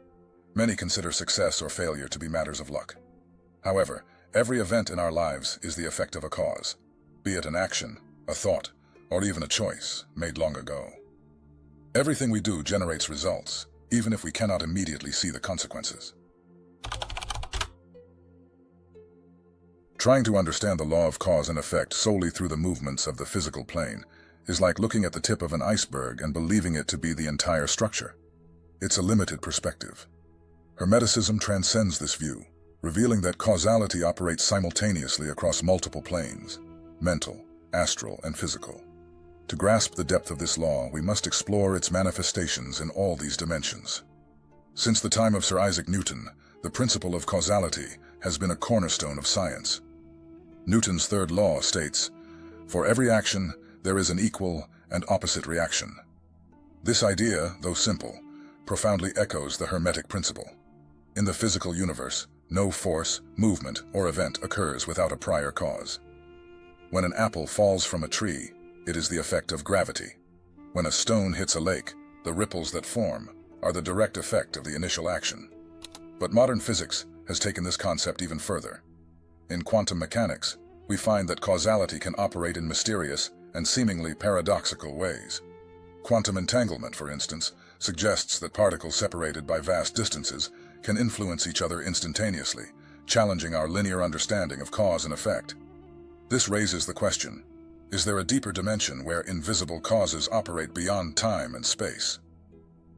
Many consider success or failure to be matters of luck. However, every event in our lives is the effect of a cause, be it an action, a thought, or even a choice made long ago. Everything we do generates results, even if we cannot immediately see the consequences. Trying to understand the law of cause and effect solely through the movements of the physical plane is like looking at the tip of an iceberg and believing it to be the entire structure. It's a limited perspective. Hermeticism transcends this view, revealing that causality operates simultaneously across multiple planes: mental, astral, and physical. To grasp the depth of this law, we must explore its manifestations in all these dimensions. Since the time of Sir Isaac Newton, the principle of causality has been a cornerstone of science. Newton's third law states, "For every action, there is an equal and opposite reaction." This idea, though simple, profoundly echoes the Hermetic principle. In the physical universe, no force, movement, or event occurs without a prior cause. When an apple falls from a tree, it is the effect of gravity. When a stone hits a lake, the ripples that form are the direct effect of the initial action. But modern physics has taken this concept even further. In quantum mechanics, we find that causality can operate in mysterious and seemingly paradoxical ways. Quantum entanglement, for instance, suggests that particles separated by vast distances can influence each other instantaneously, challenging our linear understanding of cause and effect. This raises the question, is there a deeper dimension where invisible causes operate beyond time and space?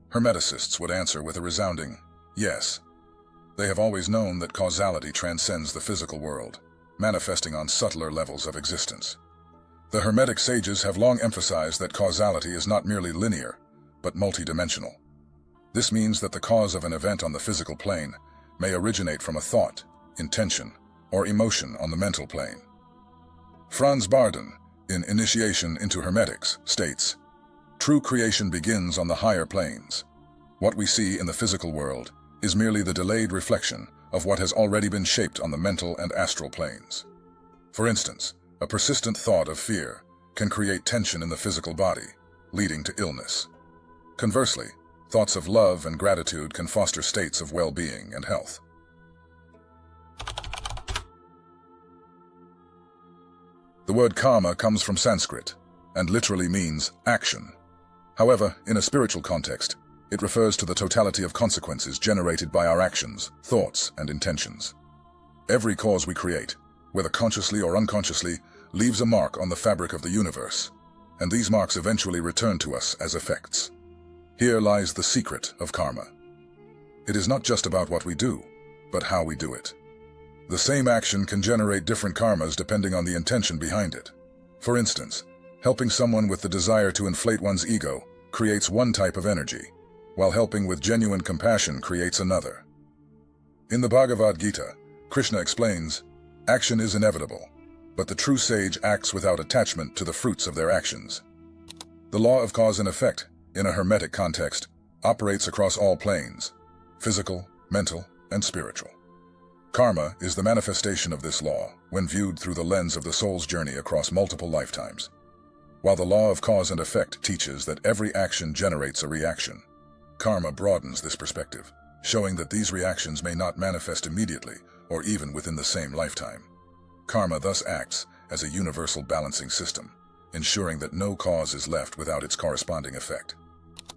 Hermeticists would answer with a resounding yes. They have always known that causality transcends the physical world, manifesting on subtler levels of existence. The Hermetic sages have long emphasized that causality is not merely linear, but multidimensional. This means that the cause of an event on the physical plane may originate from a thought, intention, or emotion on the mental plane. Franz Bardon, in Initiation into Hermetics, states, "True creation begins on the higher planes. What we see in the physical world is merely the delayed reflection of what has already been shaped on the mental and astral planes." For instance, a persistent thought of fear can create tension in the physical body, leading to illness. Conversely, thoughts of love and gratitude can foster states of well-being and health. The word karma comes from Sanskrit and literally means action. However, in a spiritual context, it refers to the totality of consequences generated by our actions, thoughts, and intentions. Every cause we create, whether consciously or unconsciously, leaves a mark on the fabric of the universe, and these marks eventually return to us as effects. Here lies the secret of karma. It is not just about what we do, but how we do it. The same action can generate different karmas depending on the intention behind it. For instance, helping someone with the desire to inflate one's ego creates one type of energy, while helping with genuine compassion creates another. In the Bhagavad Gita, Krishna explains, "Action is inevitable, but the true sage acts without attachment to the fruits of their actions. The law of cause and effect, in a Hermetic context, operates across all planes: physical, mental, and spiritual. Karma is the manifestation of this law when viewed through the lens of the soul's journey across multiple lifetimes. While the law of cause and effect teaches that every action generates a reaction, karma broadens this perspective, showing that these reactions may not manifest immediately or even within the same lifetime. Karma thus acts as a universal balancing system, ensuring that no cause is left without its corresponding effect.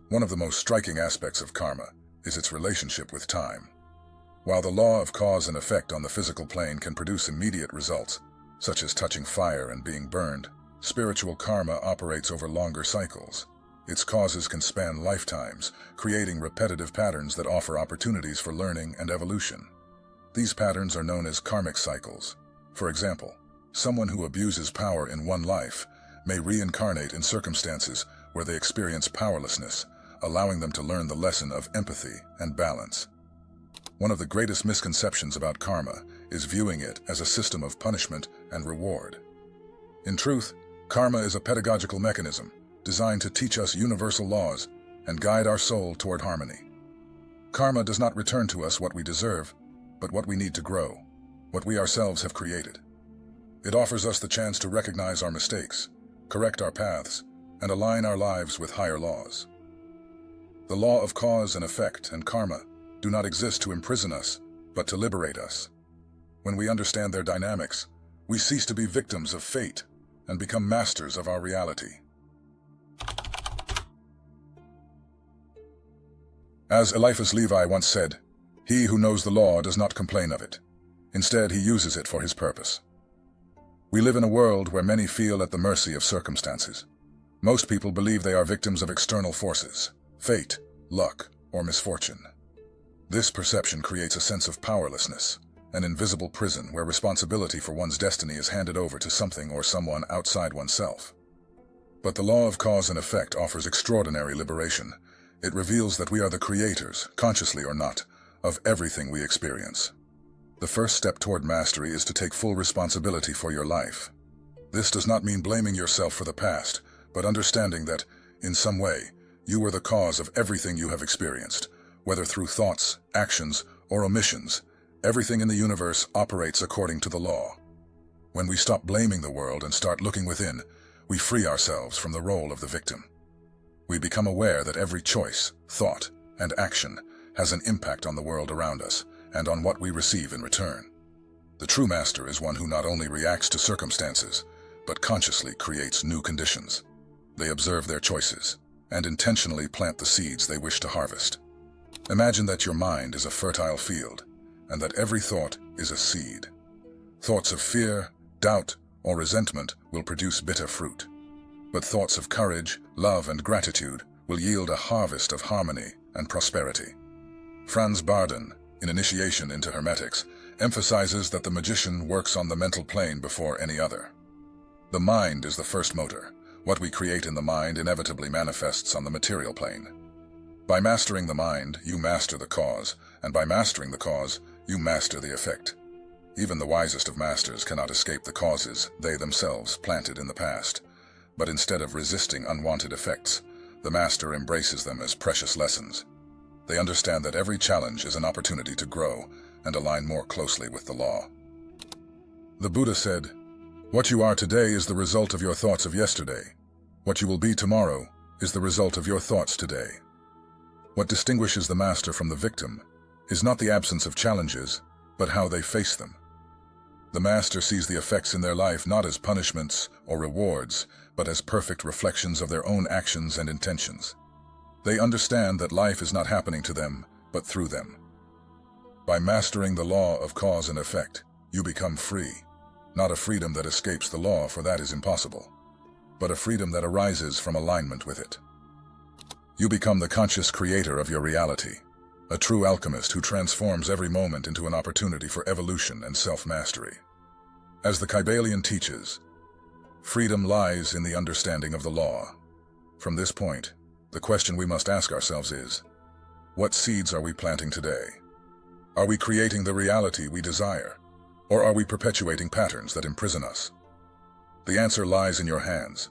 One of the most striking aspects of karma is its relationship with time. While the law of cause and effect on the physical plane can produce immediate results, such as touching fire and being burned, spiritual karma operates over longer cycles. Its causes can span lifetimes, creating repetitive patterns that offer opportunities for learning and evolution. These patterns are known as karmic cycles. For example, someone who abuses power in one life may reincarnate in circumstances where they experience powerlessness, allowing them to learn the lesson of empathy and balance. One of the greatest misconceptions about karma is viewing it as a system of punishment and reward. In truth, karma is a pedagogical mechanism designed to teach us universal laws and guide our soul toward harmony. Karma does not return to us what we deserve, but what we need to grow, what we ourselves have created. It offers us the chance to recognize our mistakes, correct our paths, and align our lives with higher laws. The law of cause and effect and karma do not exist to imprison us, but to liberate us. When we understand their dynamics, we cease to be victims of fate and become masters of our reality. As Eliphas Levi once said, "He who knows the law does not complain of it. Instead, he uses it for his purpose." We live in a world where many feel at the mercy of circumstances. Most people believe they are victims of external forces, fate, luck, or misfortune. This perception creates a sense of powerlessness, an invisible prison where responsibility for one's destiny is handed over to something or someone outside oneself. But the law of cause and effect offers extraordinary liberation. It reveals that we are the creators, consciously or not, of everything we experience. The first step toward mastery is to take full responsibility for your life. This does not mean blaming yourself for the past, but understanding that, in some way, you were the cause of everything you have experienced. Whether through thoughts, actions, or omissions, everything in the universe operates according to the law. When we stop blaming the world and start looking within, we free ourselves from the role of the victim. We become aware that every choice, thought, and action has an impact on the world around us and on what we receive in return. The true master is one who not only reacts to circumstances, but consciously creates new conditions. They observe their choices and intentionally plant the seeds they wish to harvest. Imagine that your mind is a fertile field, and that every thought is a seed. Thoughts of fear, doubt, or resentment will produce bitter fruit. But thoughts of courage, love, and gratitude will yield a harvest of harmony and prosperity. Franz Bardon, in Initiation into Hermetics, emphasizes that the magician works on the mental plane before any other. The mind is the first motor. What we create in the mind inevitably manifests on the material plane. By mastering the mind, you master the cause, and by mastering the cause, you master the effect. Even the wisest of masters cannot escape the causes they themselves planted in the past. But instead of resisting unwanted effects, the master embraces them as precious lessons. They understand that every challenge is an opportunity to grow and align more closely with the law. The Buddha said, "What you are today is the result of your thoughts of yesterday. What you will be tomorrow is the result of your thoughts today." What distinguishes the master from the victim is not the absence of challenges, but how they face them. The master sees the effects in their life not as punishments or rewards, but as perfect reflections of their own actions and intentions. They understand that life is not happening to them, but through them. By mastering the law of cause and effect, you become free. Not a freedom that escapes the law, for that is impossible, but a freedom that arises from alignment with it. You become the conscious creator of your reality, a true alchemist who transforms every moment into an opportunity for evolution and self-mastery. As the Kybalion teaches, freedom lies in the understanding of the law. From this point, the question we must ask ourselves is, what seeds are we planting today? Are we creating the reality we desire, or are we perpetuating patterns that imprison us? The answer lies in your hands.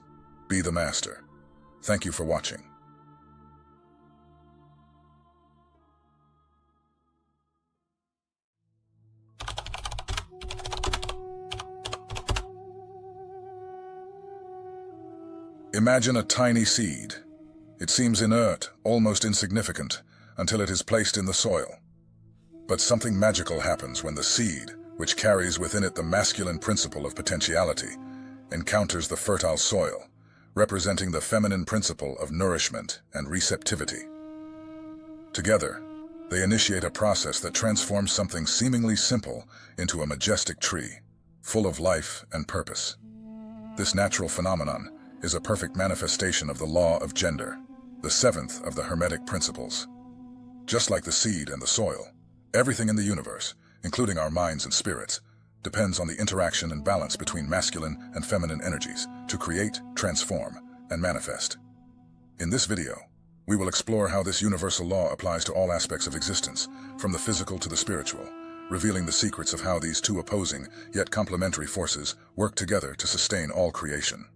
Be the master. Thank you for watching. Imagine a tiny seed. It seems inert, almost insignificant, until it is placed in the soil. But something magical happens when the seed, which carries within it the masculine principle of potentiality, encounters the fertile soil, representing the feminine principle of nourishment and receptivity. Together, they initiate a process that transforms something seemingly simple into a majestic tree, full of life and purpose. This natural phenomenon is a perfect manifestation of the law of gender, the seventh of the Hermetic principles. Just like the seed and the soil, everything in the universe, including our minds and spirits, depends on the interaction and balance between masculine and feminine energies to create, transform, and manifest. In this video, we will explore how this universal law applies to all aspects of existence, from the physical to the spiritual, revealing the secrets of how these two opposing yet complementary forces work together to sustain all creation.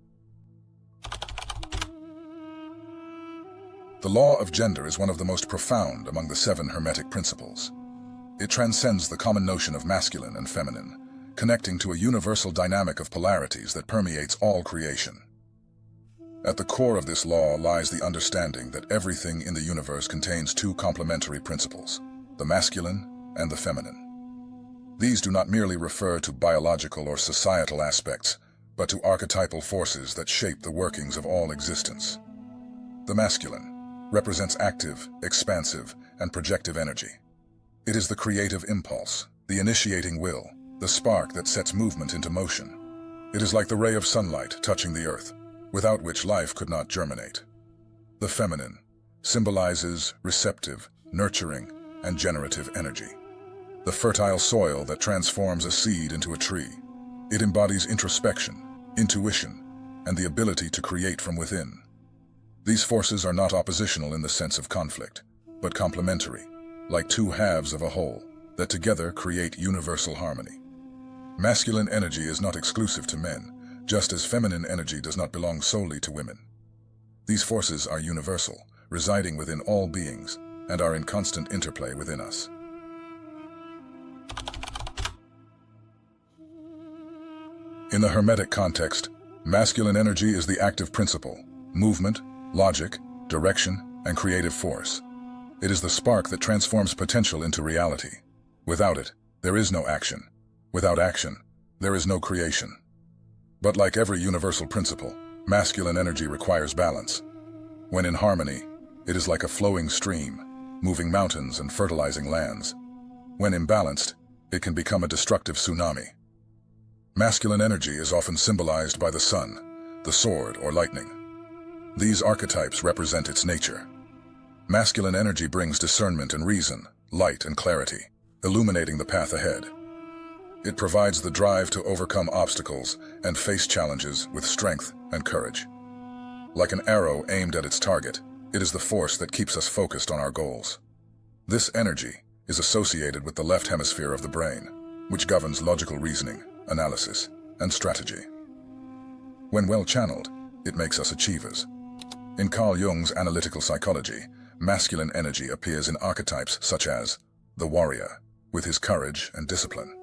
The law of gender is one of the most profound among the 7 Hermetic principles. It transcends the common notion of masculine and feminine, connecting to a universal dynamic of polarities that permeates all creation. At the core of this law lies the understanding that everything in the universe contains 2 complementary principles, the masculine and the feminine. These do not merely refer to biological or societal aspects, but to archetypal forces that shape the workings of all existence. The masculine represents active, expansive, and projective energy. It is the creative impulse, the initiating will, the spark that sets movement into motion. It is like the ray of sunlight touching the earth, without which life could not germinate. The feminine symbolizes receptive, nurturing, and generative energy. The fertile soil that transforms a seed into a tree. It embodies introspection, intuition, and the ability to create from within. These forces are not oppositional in the sense of conflict, but complementary, like 2 halves of a whole, that together create universal harmony. Masculine energy is not exclusive to men, just as feminine energy does not belong solely to women. These forces are universal, residing within all beings, and are in constant interplay within us. In the Hermetic context, masculine energy is the active principle, movement, logic, direction, and creative force. It is the spark that transforms potential into reality. Without it, there is no action. Without action, there is no creation. But like every universal principle, masculine energy requires balance. When in harmony, it is like a flowing stream, moving mountains and fertilizing lands. When imbalanced, it can become a destructive tsunami. Masculine energy is often symbolized by the sun, the sword, or lightning. These archetypes represent its nature. Masculine energy brings discernment and reason, light and clarity, illuminating the path ahead. It provides the drive to overcome obstacles and face challenges with strength and courage. Like an arrow aimed at its target, it is the force that keeps us focused on our goals. This energy is associated with the left hemisphere of the brain, which governs logical reasoning, analysis, and strategy. When well channeled, it makes us achievers. In Carl Jung's analytical psychology, masculine energy appears in archetypes such as the warrior, with his courage and discipline.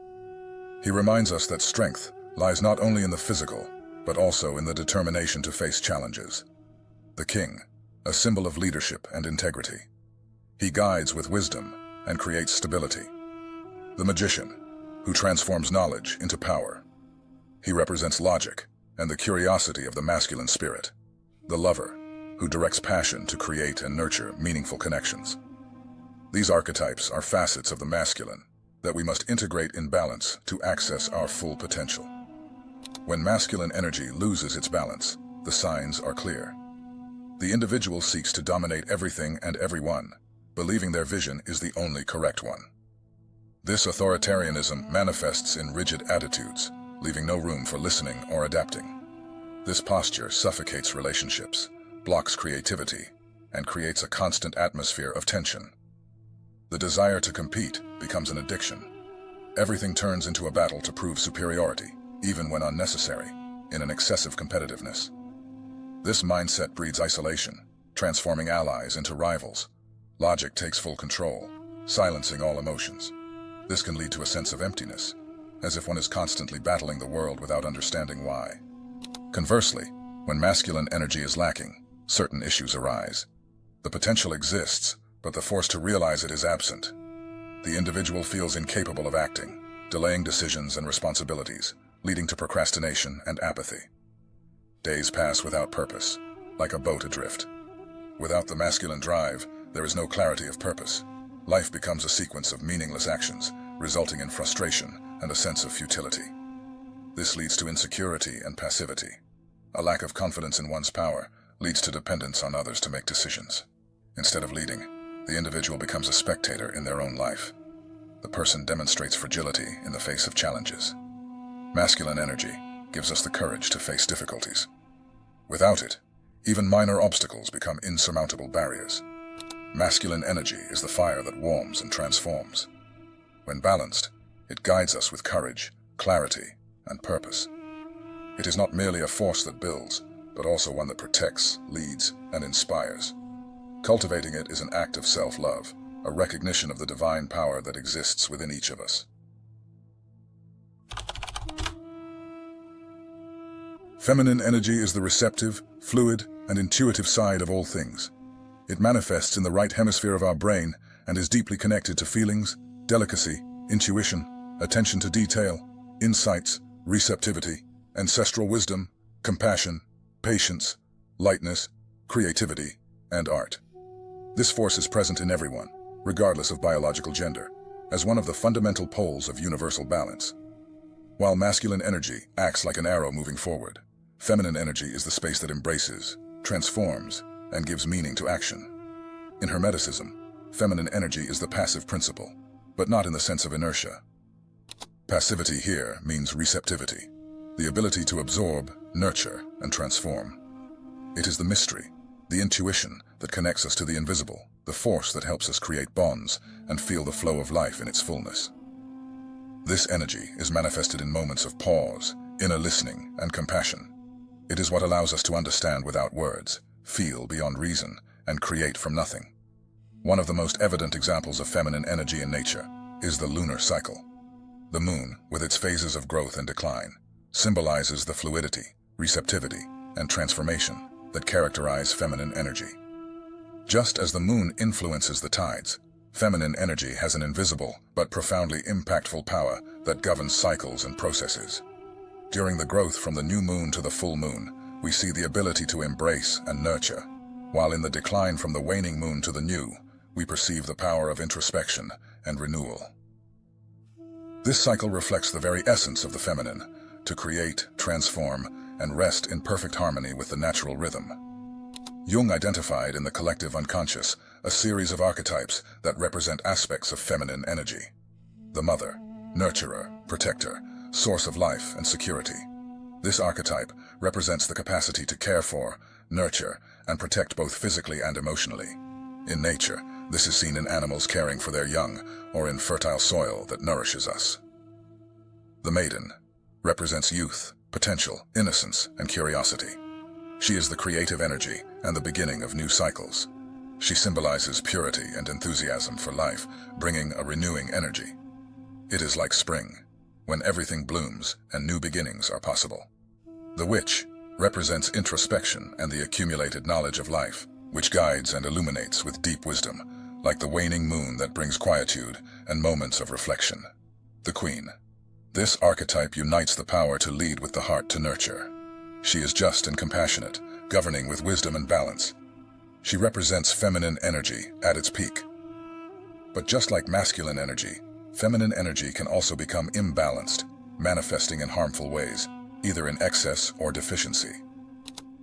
He reminds us that strength lies not only in the physical, but also in the determination to face challenges. The king, a symbol of leadership and integrity. He guides with wisdom and creates stability. The magician, who transforms knowledge into power. He represents logic and the curiosity of the masculine spirit. The lover, who directs passion to create and nurture meaningful connections. These archetypes are facets of the masculine that we must integrate in balance to access our full potential. When masculine energy loses its balance, the signs are clear. The individual seeks to dominate everything and everyone, believing their vision is the only correct one. This authoritarianism manifests in rigid attitudes, leaving no room for listening or adapting. This posture suffocates relationships, blocks creativity, and creates a constant atmosphere of tension. The desire to compete becomes an addiction. Everything turns into a battle to prove superiority, even when unnecessary. in an excessive competitiveness. This mindset breeds isolation, transforming allies into rivals. Logic takes full control, silencing all emotions. This can lead to a sense of emptiness, as if one is constantly battling the world without understanding why. Conversely, when masculine energy is lacking, certain issues arise. The potential exists, but the force to realize it is absent. The individual feels incapable of acting, delaying decisions and responsibilities, leading to procrastination and apathy. Days pass without purpose, like a boat adrift. Without the masculine drive, there is no clarity of purpose. Life becomes a sequence of meaningless actions, resulting in frustration and a sense of futility. This leads to insecurity and passivity. A lack of confidence in one's power leads to dependence on others to make decisions. Instead of leading, the individual becomes a spectator in their own life. The person demonstrates fragility in the face of challenges. Masculine energy gives us the courage to face difficulties. Without it, even minor obstacles become insurmountable barriers. Masculine energy is the fire that warms and transforms. When balanced, it guides us with courage, clarity, and purpose. It is not merely a force that builds, but also one that protects, leads, and inspires. Cultivating it is an act of self-love, a recognition of the divine power that exists within each of us. Feminine energy is the receptive, fluid, and intuitive side of all things. It manifests in the right hemisphere of our brain and is deeply connected to feelings, delicacy, intuition, attention to detail, insights, receptivity, ancestral wisdom, compassion, patience, lightness, creativity, and art. This force is present in everyone, regardless of biological gender, as one of the fundamental poles of universal balance. While masculine energy acts like an arrow moving forward, feminine energy is the space that embraces, transforms, and gives meaning to action. In Hermeticism, feminine energy is the passive principle, but not in the sense of inertia. Passivity here means receptivity, the ability to absorb, nurture, and transform. It is the mystery, the intuition that connects us to the invisible, the force that helps us create bonds and feel the flow of life in its fullness. This energy is manifested in moments of pause, inner listening, and compassion. It is what allows us to understand without words, feel beyond reason, and create from nothing. One of the most evident examples of feminine energy in nature is the lunar cycle. The moon, with its phases of growth and decline, symbolizes the fluidity, receptivity, and transformation that characterize feminine energy. Just as the moon influences the tides, feminine energy has an invisible but profoundly impactful power that governs cycles and processes. During the growth from the new moon to the full moon, we see the ability to embrace and nurture, while in the decline from the waning moon to the new, we perceive the power of introspection and renewal. This cycle reflects the very essence of the feminine, to create, transform, and rest in perfect harmony with the natural rhythm. Jung identified in the collective unconscious a series of archetypes that represent aspects of feminine energy. The mother, nurturer, protector, source of life and security. This archetype represents the capacity to care for, nurture, and protect both physically and emotionally. In nature, this is seen in animals caring for their young or in fertile soil that nourishes us. The maiden represents youth, potential, innocence, and curiosity. She is the creative energy and the beginning of new cycles. She symbolizes purity and enthusiasm for life, bringing a renewing energy. It is like spring, when everything blooms and new beginnings are possible. The witch represents introspection and the accumulated knowledge of life, which guides and illuminates with deep wisdom, like the waning moon that brings quietude and moments of reflection. The queen. This archetype unites the power to lead with the heart to nurture. She is just and compassionate, governing with wisdom and balance. She represents feminine energy at its peak. But just like masculine energy, feminine energy can also become imbalanced, manifesting in harmful ways, either in excess or deficiency.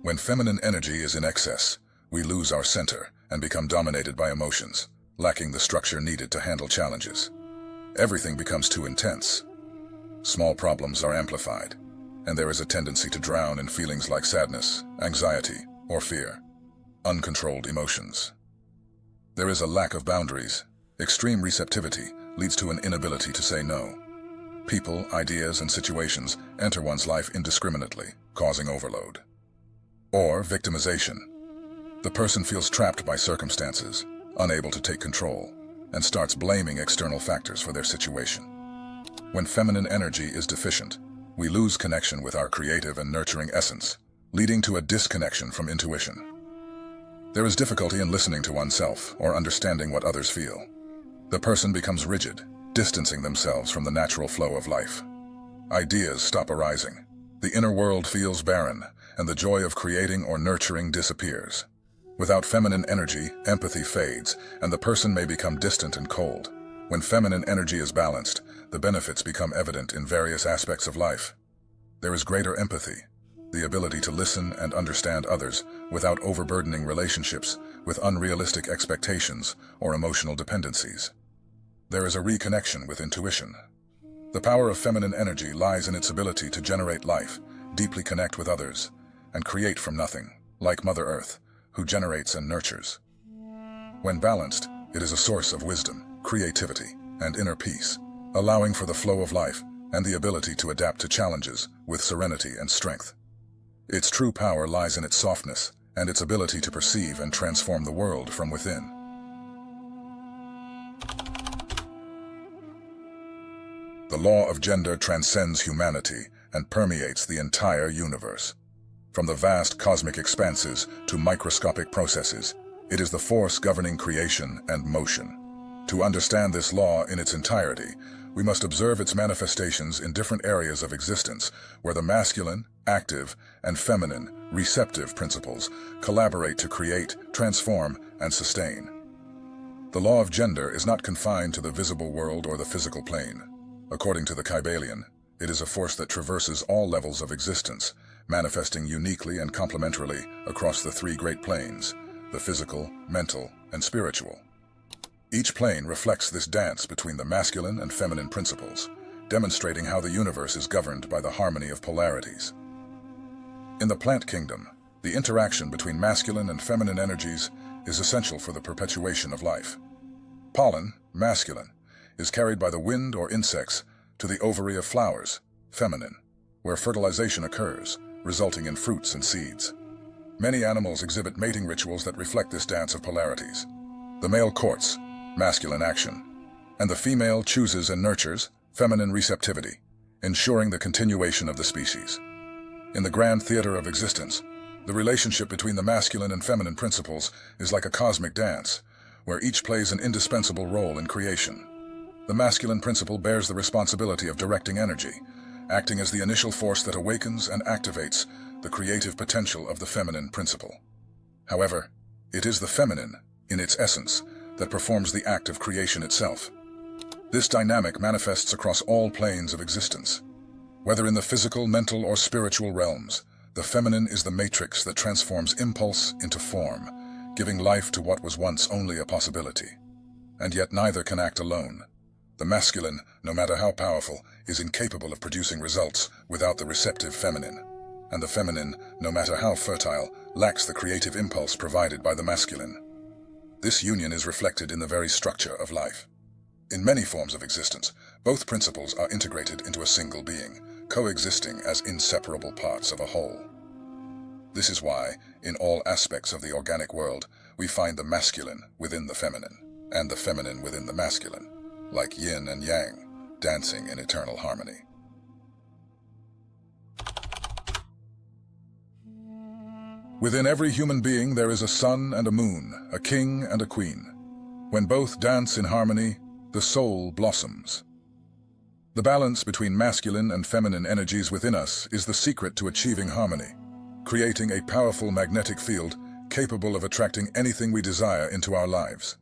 When feminine energy is in excess, we lose our center and become dominated by emotions, lacking the structure needed to handle challenges. Everything becomes too intense. Small problems are amplified, and there is a tendency to drown in feelings like sadness, anxiety, or fear. Uncontrolled emotions. There is a lack of boundaries. Extreme receptivity leads to an inability to say no. People, ideas, and situations enter one's life indiscriminately, causing overload. Or victimization. The person feels trapped by circumstances, unable to take control, and starts blaming external factors for their situation. When feminine energy is deficient, we lose connection with our creative and nurturing essence, leading to a disconnection from intuition. There is difficulty in listening to oneself or understanding what others feel. The person becomes rigid, distancing themselves from the natural flow of life. Ideas stop arising. The inner world feels barren, and the joy of creating or nurturing disappears. Without feminine energy, empathy fades, and the person may become distant and cold. When feminine energy is balanced, the benefits become evident in various aspects of life. There is greater empathy, the ability to listen and understand others without overburdening relationships with unrealistic expectations or emotional dependencies. There is a reconnection with intuition. The power of feminine energy lies in its ability to generate life, deeply connect with others, and create from nothing, like Mother Earth, who generates and nurtures. When balanced, it is a source of wisdom, creativity, and inner peace, allowing for the flow of life and the ability to adapt to challenges with serenity and strength. Its true power lies in its softness and its ability to perceive and transform the world from within. The law of gender transcends humanity and permeates the entire universe. From the vast cosmic expanses to microscopic processes, it is the force governing creation and motion. To understand this law in its entirety, we must observe its manifestations in different areas of existence where the masculine, active, and feminine, receptive principles collaborate to create, transform, and sustain. The law of gender is not confined to the visible world or the physical plane. According to the Kybalion, it is a force that traverses all levels of existence, manifesting uniquely and complementarily across the three great planes, the physical, mental, and spiritual. Each plane reflects this dance between the masculine and feminine principles, demonstrating how the universe is governed by the harmony of polarities. In the plant kingdom, the interaction between masculine and feminine energies is essential for the perpetuation of life. Pollen, masculine, is carried by the wind or insects to the ovary of flowers, feminine, where fertilization occurs, resulting in fruits and seeds. Many animals exhibit mating rituals that reflect this dance of polarities. The male courts, masculine action, and the female chooses and nurtures, feminine receptivity, ensuring the continuation of the species. In the grand theater of existence, the relationship between the masculine and feminine principles is like a cosmic dance, where each plays an indispensable role in creation. The masculine principle bears the responsibility of directing energy, acting as the initial force that awakens and activates the creative potential of the feminine principle. However, it is the feminine, in its essence, that performs the act of creation itself. This dynamic manifests across all planes of existence. Whether in the physical, mental, or spiritual realms, the feminine is the matrix that transforms impulse into form, giving life to what was once only a possibility. And yet neither can act alone. The masculine, no matter how powerful, is incapable of producing results without the receptive feminine. And the feminine, no matter how fertile, lacks the creative impulse provided by the masculine. This union is reflected in the very structure of life. In many forms of existence, both principles are integrated into a single being, coexisting as inseparable parts of a whole. This is why, in all aspects of the organic world, we find the masculine within the feminine, and the feminine within the masculine, like yin and yang, dancing in eternal harmony. Within every human being there is a sun and a moon, a king and a queen. When both dance in harmony, the soul blossoms. The balance between masculine and feminine energies within us is the secret to achieving harmony, creating a powerful magnetic field capable of attracting anything we desire into our lives.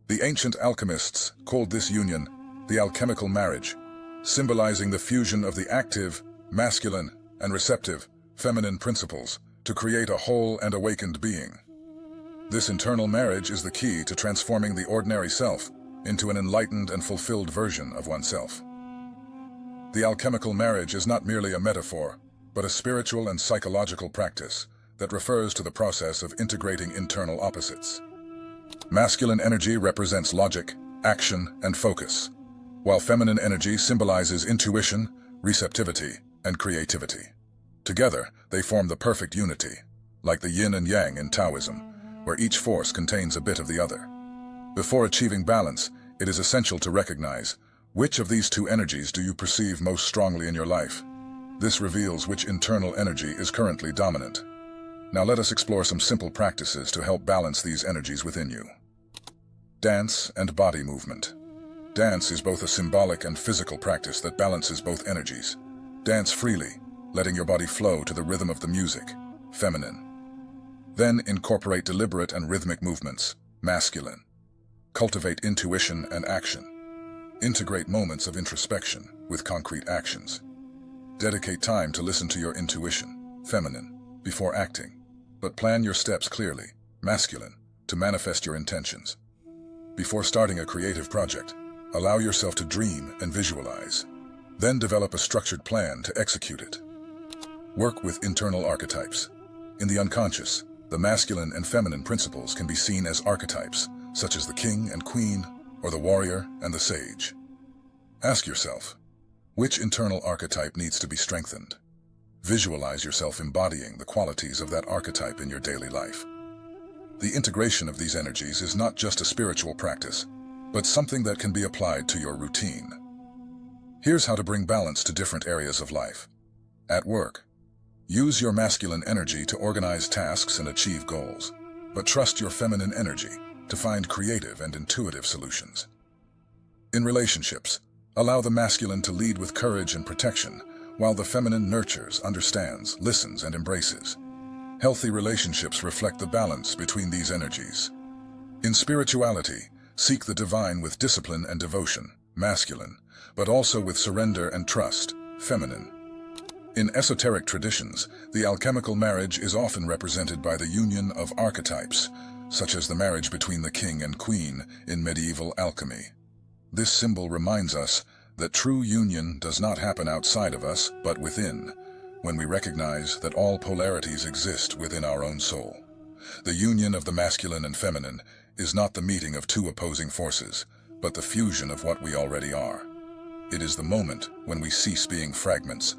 The ancient alchemists called this union the alchemical marriage, symbolizing the fusion of the active, masculine, and receptive, feminine principles to create a whole and awakened being. This internal marriage is the key to transforming the ordinary self into an enlightened and fulfilled version of oneself. The alchemical marriage is not merely a metaphor, but a spiritual and psychological practice that refers to the process of integrating internal opposites. Masculine energy represents logic, action, and focus, while feminine energy symbolizes intuition, receptivity, and creativity. Together, they form the perfect unity, like the yin and yang in Taoism, where each force contains a bit of the other. Before achieving balance, it is essential to recognize which of these two energies do you perceive most strongly in your life. This reveals which internal energy is currently dominant. Now let us explore some simple practices to help balance these energies within you. Dance and body movement. Dance is both a symbolic and physical practice that balances both energies. Dance freely, letting your body flow to the rhythm of the music, feminine. Then incorporate deliberate and rhythmic movements, masculine. Cultivate intuition and action. Integrate moments of introspection with concrete actions. Dedicate time to listen to your intuition, feminine, before acting. But plan your steps clearly, masculine, to manifest your intentions. Before starting a creative project, allow yourself to dream and visualize. Then develop a structured plan to execute it. Work with internal archetypes. In the unconscious, the masculine and feminine principles can be seen as archetypes, such as the king and queen, or the warrior and the sage. Ask yourself, which internal archetype needs to be strengthened? Visualize yourself embodying the qualities of that archetype in your daily life. The integration of these energies is not just a spiritual practice, but something that can be applied to your routine. Here's how to bring balance to different areas of life. At work, use your masculine energy to organize tasks and achieve goals, but trust your feminine energy to find creative and intuitive solutions. In relationships, allow the masculine to lead with courage and protection, while the feminine nurtures, understands, listens, and embraces. Healthy relationships reflect the balance between these energies. In spirituality, seek the divine with discipline and devotion, masculine, but also with surrender and trust, feminine. In esoteric traditions, the alchemical marriage is often represented by the union of archetypes, such as the marriage between the king and queen in medieval alchemy. This symbol reminds us that true union does not happen outside of us, but within, when we recognize that all polarities exist within our own soul. The union of the masculine and feminine is not the meeting of two opposing forces, but the fusion of what we already are. It is the moment when we cease being fragments